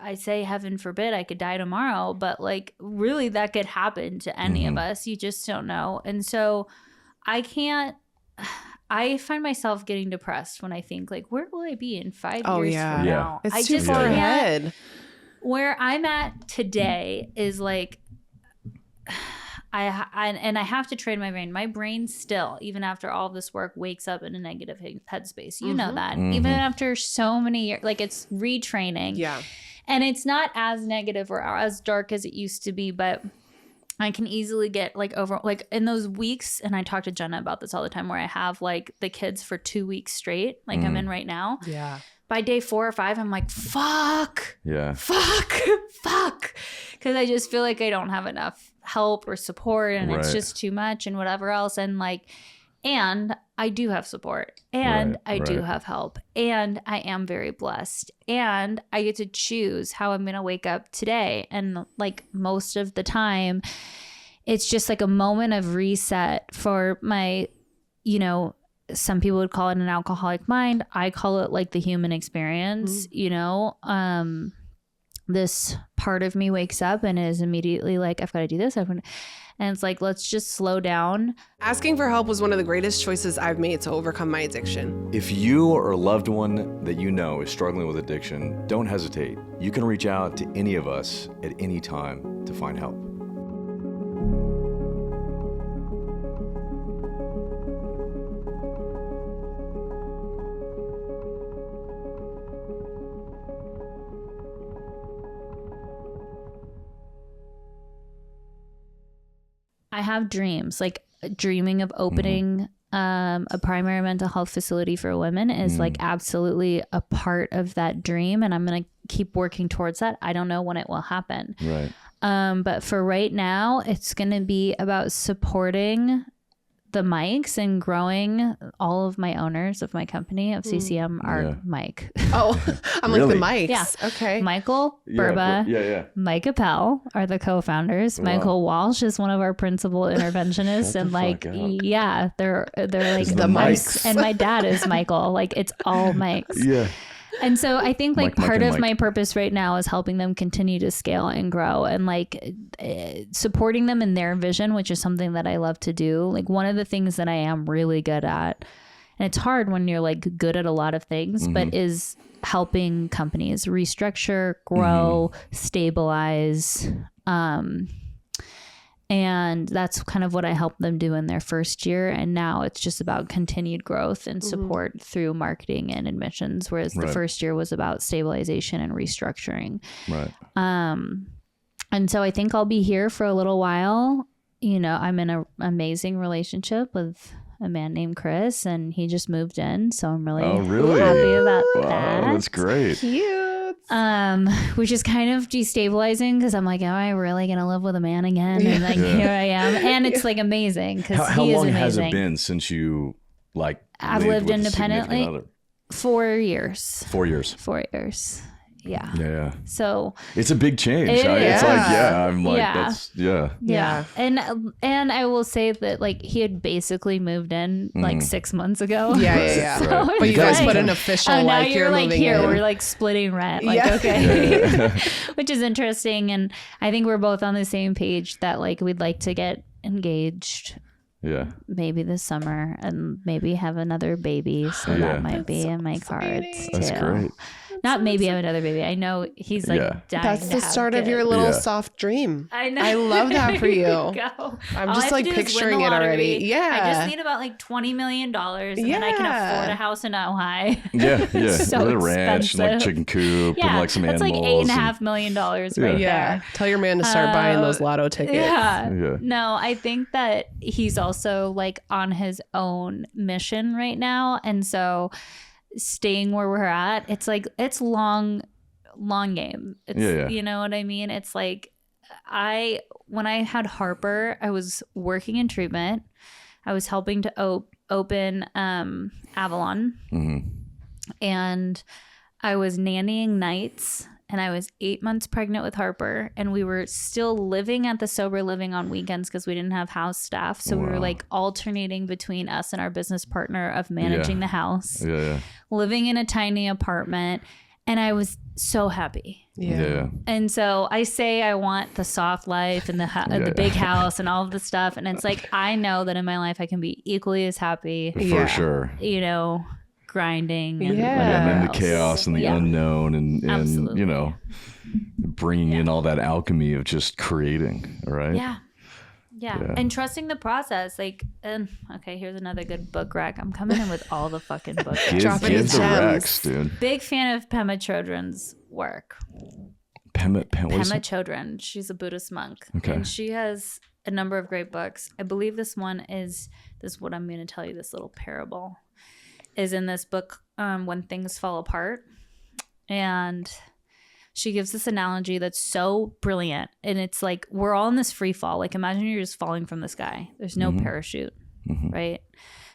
I say heaven forbid I could die tomorrow, but like really that could happen to any of us. You just don't know. And so I find myself getting depressed when I think like, where will I be in 5 years from now? It's too far ahead. Where I'm at today is like, I have to train my brain. My brain still, even after all this work, wakes up in a negative headspace. You know that. Even after so many years, like it's retraining. Yeah. And it's not as negative or as dark as it used to be, but I can easily get like over, like in those weeks, and I talk to Jenna about this all the time, where I have like the kids for 2 weeks straight, like I'm in right now. Yeah. By day 4 or 5, I'm like, fuck. Yeah. Fuck. Because I just feel like I don't have enough help or support, and it's just too much and whatever else. And like, and I do have support, and I do have help, and I am very blessed, and I get to choose how I'm going to wake up today. And like most of the time, it's just like a moment of reset for my, you know, some people would call it an alcoholic mind. I call it like the human experience, you know. This part of me wakes up and is immediately like, I've got to do this. And it's like, let's just slow down. Asking for help was one of the greatest choices I've made to overcome my addiction. If you or a loved one that you know is struggling with addiction, don't hesitate. You can reach out to any of us at any time to find help. I have dreams, like dreaming of opening a primary mental health facility for women is like absolutely a part of that dream. And I'm going to keep working towards that. I don't know when it will happen. Right. But for right now, it's going to be about supporting the mics and growing. All of my owners of my company of CCM are Mike. Oh, I'm Really? like the mics. Yeah. Okay. Michael Burba, Mike Appel are the co-founders. Wow. Michael Walsh is one of our principal interventionists, and like, yeah, they're like the mics. And my dad is Michael. Like, it's all mics. Yeah. And so I think like Mike, part Mike, of Mike. my purpose right now is helping them continue to scale and grow, and like supporting them in their vision, which is something that I love to do. Like one of the things that I am really good at, and it's hard when you're like good at a lot of things, but is helping companies restructure, grow, stabilize. And that's kind of what I helped them do in their first year. And now it's just about continued growth and support through marketing and admissions, whereas the first year was about stabilization and restructuring. Right. And so I think I'll be here for a little while. You know, I'm in an amazing relationship with a man named Chris, and he just moved in. So I'm really happy about that. That's great. Cute. Which is kind of destabilizing because I'm like, am I really going to live with a man again? And like, here I am. And it's like amazing because How he is long amazing. has it been since you like I've lived independently 4 years. 4 years. 4 years. Yeah. Yeah. So it's a big change. It It's is. like, I'm like, Yeah. that's, yeah. And I will say that like he had basically moved in like 6 months ago. Yeah. So Right. But you guys like, put an official now like you're like moving here. in. We're like splitting rent. Like okay, which is interesting. And I think we're both on the same page that like we'd like to get engaged. Yeah. Maybe this summer and maybe have another baby. So that might be in my cards too. That's great. Not maybe have another baby. I know he's like dying. That's to the have start of kids. your little soft dream. I know. I love that for you. Go. I'm All just I have like to do is win picturing the it lottery. already. Yeah. I just need about like $20 million and then I can afford a house in Ojai. Yeah. So With a ranch and like expensive. chicken coop and like some that's animals. like $8.5 million right there. Tell your man to start buying those lotto tickets. Yeah. No, I think that he's also like on his own mission right now. And so staying where we're at, it's like, it's long game. It's, you know what I mean? It's like, when I had Harper, I was working in treatment. I was helping to open Avalon. And I was nannying nights and I was 8 months pregnant with Harper, and we were still living at the sober living on weekends because we didn't have house staff. So we were like alternating between us and our business partner of managing the house, living in a tiny apartment. And I was so happy. Yeah. And so I say I want the soft life and the big house and all of the stuff. And it's like, I know that in my life I can be equally as happy. For sure. You know, grinding. And and then the chaos and the unknown and you know, bringing in all that alchemy of just creating, right? Yeah. And trusting the process. Like, okay, here's another good book rec. I'm coming in with all the fucking books. Give the recs, dude. Big fan of Pema Chodron's work. Pema Chodron. She's a Buddhist monk. Okay. And she has a number of great books. I believe this one is what I'm going to tell you, this little parable is in this book, When Things Fall Apart. And she gives this analogy that's so brilliant. And it's like, we're all in this free fall. Like, imagine you're just falling from the sky. There's no parachute, right?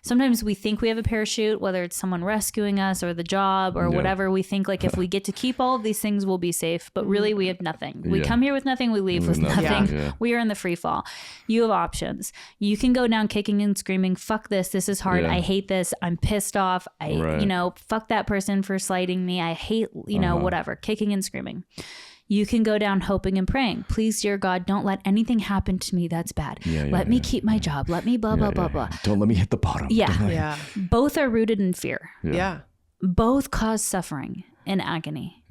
Sometimes we think we have a parachute, whether it's someone rescuing us or the job or whatever. We think like if we get to keep all of these things, we'll be safe. But really, we have nothing. We come here with nothing. We leave with nothing. Yeah. We are in the free fall. You have options. You can go down kicking and screaming, fuck this. This is hard. I hate this. I'm pissed off. You know, fuck that person for slighting me. I hate, you know, whatever, kicking and screaming. You can go down hoping and praying. Please, dear God, don't let anything happen to me that's bad. Let me keep my job. Let me blah, blah, blah, blah. Don't let me hit the bottom. Both are rooted in fear. Yeah. Both cause suffering and agony.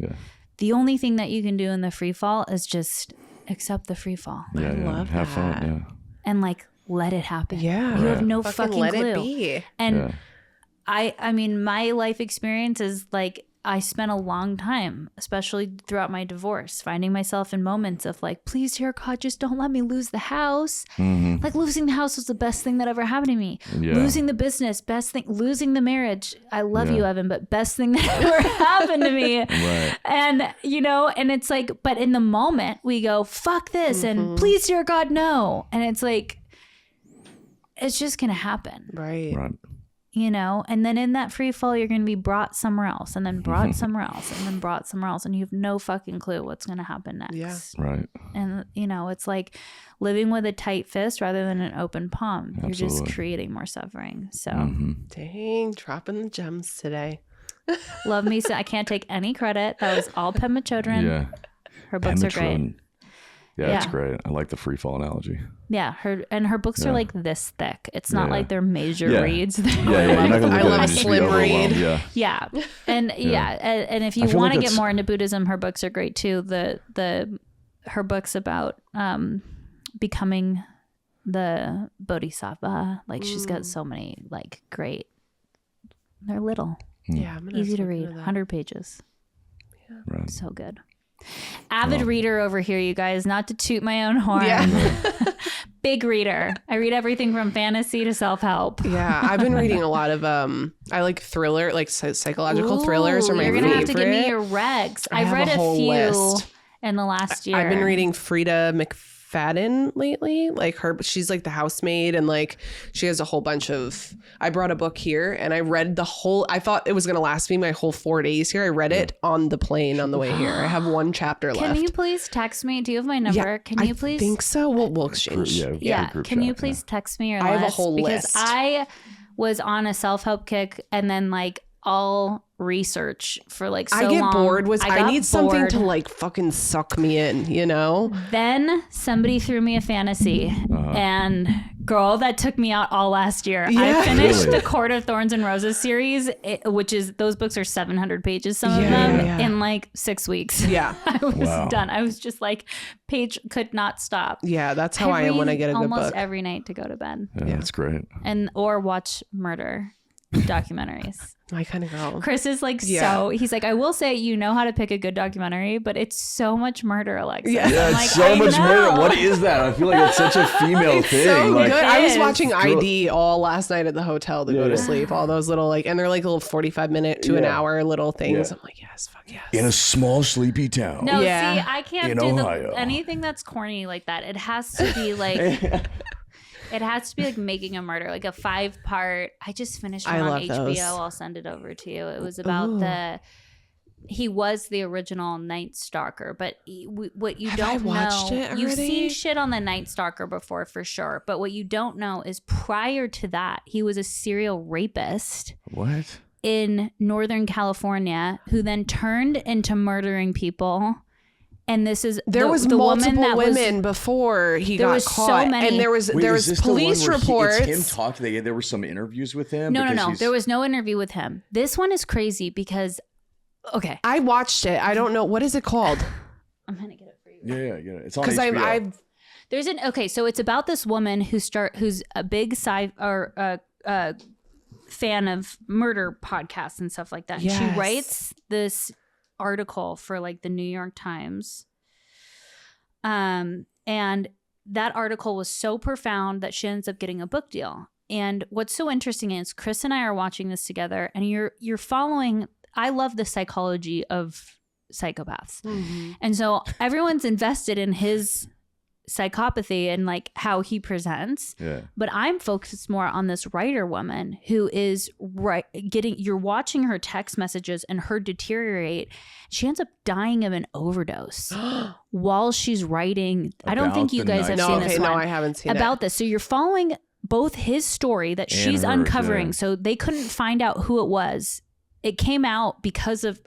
The only thing that you can do in the free fall is just accept the free fall. I love Have fun. And like, let it happen. You have no fucking let clue. It be. And I mean, my life experience is like, I spent a long time, especially throughout my divorce, finding myself in moments of like, please, dear God, just don't let me lose the house. Like, losing the house was the best thing that ever happened to me. Losing the business, best thing. Losing the marriage. I love you, Evan, but best thing that ever happened to me. And, you know, and it's like, but in the moment we go, fuck this. And please, dear God, no. And it's like, it's just going to happen. Right. You know, and then in that free fall, you're going to be brought somewhere else and then brought somewhere else and then brought somewhere else. And you have no fucking clue what's going to happen next. Yeah. Right. And, you know, it's like living with a tight fist rather than an open palm. Absolutely. You're just creating more suffering. So, dang, dropping the gems today. Love me. So I can't take any credit. That was all Pema Chodron. Yeah. Her books are great. Yeah, that's great. I like the free fall analogy. Yeah, her books are like this thick. It's not like they're major reads. I love a slim read. Yeah. And and if you want to get more into Buddhism, her books are great too. Her books about becoming the Bodhisattva. Like she's got so many like great. They're little. Yeah, easy to read. 100 pages. Yeah, right. So good. Avid reader over here, you guys, not to toot my own horn. Big reader. I read everything from fantasy to self-help. Yeah, I've been reading a lot of I like thriller, like psychological thrillers are my favorite. You're gonna have to give me your regs. I've read a few in the last year. I've been reading Frida McFadden lately. Like she's like the housemaid, and like she has a whole bunch of. I brought a book here and I read the whole. I thought it was gonna last me my whole 4 days here. I read it on the plane on the way here. I have one chapter left. Can you please text me? Do you have my number? Yeah, Can you please? I think so. We'll exchange. Yeah. Can you please text me your list? I have a whole because list. I was on a self-help kick and then like all research for like so long. I get bored I need something to like fucking suck me in, you know? Then somebody threw me a fantasy and girl, that took me out all last year. I finished the Court of Thorns and Roses series, which is, those books are 700 pages, some of them, in like 6 weeks. Yeah. I was done. I was just like, page could not stop. Yeah, that's how I am when I get a good book. Almost every night to go to bed. Yeah, that's great. Or watch murder documentaries. My kind of girl. Chris is like, so he's like, I will say, you know how to pick a good documentary, but it's so much murder, Alexis. Yeah, I'm like, so much murder. What is that? I feel like it's such a female thing. So like, good. I was watching ID all last night at the hotel to go to sleep. All those little and they're like little 45-minute to an hour little things. I'm like, yes, fuck yes. In a small sleepy town. No, see, I can't do anything that's corny like that. It has to be like. It has to be like Making a Murder, like a 5-part. I just finished one on HBO. Those. I'll send it over to you. It was about he was the original Night Stalker, but what you don't know, you've seen shit on the Night Stalker before for sure, but what you don't know is prior to that, he was a serial rapist. What? In Northern California, who then turned into murdering people. And this is there was the multiple women before he got caught, so many. and there was police reports. It's him talking. There were some interviews with him. No. There was no interview with him. This one is crazy because, okay, I watched it. I don't know what is it called. I'm gonna get it for you. Yeah. It's on HBO. So it's about this woman who's a big fan of murder podcasts and stuff like that. Yes. She writes this article for like the New York Times. And that article was so profound that she ends up getting a book deal. And what's so interesting is Chris and I are watching this together, and you're following. I love the psychology of psychopaths. Mm-hmm. And so everyone's invested in his psychopathy and like how he presents. Yeah. But I'm focused more on this writer woman who is you're watching her text messages and her deteriorate. She ends up dying of an overdose while she's writing. I don't think you guys have seen this one. No, I haven't seen about this. So you're following both his story that she's uncovering. Yeah. So they couldn't find out who it was. It came out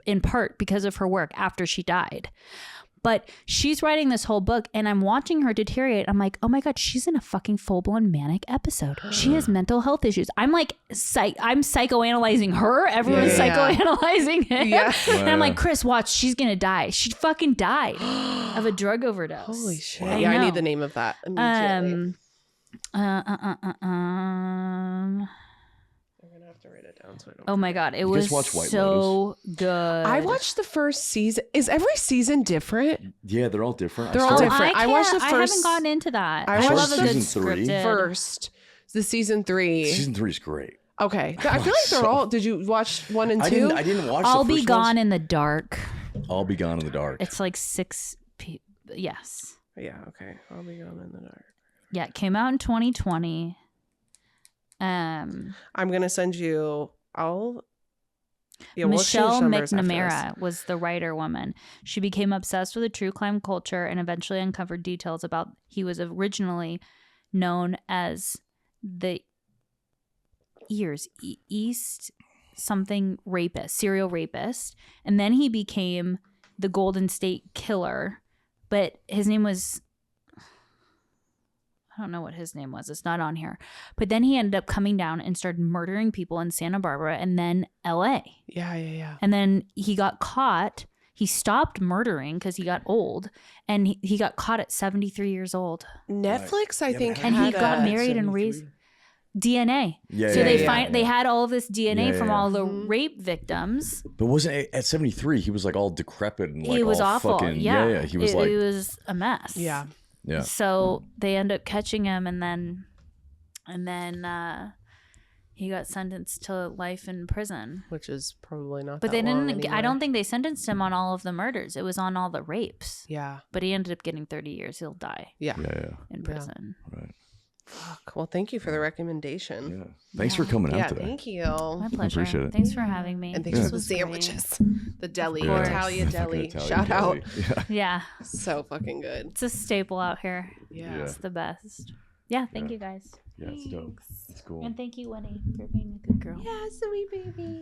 in part because of her work after she died. But she's writing this whole book, and I'm watching her deteriorate. I'm like, oh my God, she's in a fucking full-blown manic episode. She has mental health issues. I'm like, I'm psychoanalyzing her. Everyone's psychoanalyzing him. Yeah. And I'm like, Chris, watch, she's going to die. She fucking died of a drug overdose. Holy shit. I need the name of that immediately. To write it down so I don't oh my God, it was so good. I watched the first season. Is every season different? Yeah, they're all different. They're all different. I watched the first. I haven't gotten into that. I love a good scripted. First, the season 3. Season 3 is great. Okay, I feel like they're all. Did you watch 1 and 2? I didn't watch. I'll Be Gone in the Dark. I'll Be Gone in the Dark. It's like 6. Yes. Yeah. Okay. I'll Be Gone in the Dark. Yeah, it came out in 2020. I'm gonna send you. Michelle McNamara was the writer woman. She became obsessed with the true crime culture and eventually uncovered details about he was originally known as the East something rapist, serial rapist, and then he became the Golden State Killer. But his name was. I don't know what his name was. It's not on here. But then he ended up coming down and started murdering people in Santa Barbara and then LA. Yeah. And then he got caught. He stopped murdering because he got old. And he got caught at 73 years old. Netflix, I think. And he got married and raised DNA. Yeah, so they had all of this DNA from all the rape victims. But wasn't it, at 73, he was like all decrepit and like he was all awful. Fucking, yeah. He was it was a mess. Yeah. Yeah. So they end up catching him, and then he got sentenced to life in prison, which is probably not. But they didn't. Anyway. I don't think they sentenced him on all of the murders. It was on all the rapes. Yeah. But he ended up getting 30 years. He'll die. Yeah. In prison. Yeah. Right. Fuck. Well, thank you for the recommendation. Yeah. Thanks for coming out today. Thank you. My pleasure. Appreciate it. Thanks for having me. And thanks for the sandwiches. The deli, Italian deli. Shout out. Yeah. So fucking good. It's a staple out here. Yeah. It's the best. Yeah. Thank you guys. Yeah, it's dope. It's cool. And thank you, Winnie, for being a good girl. Yeah, sweet baby.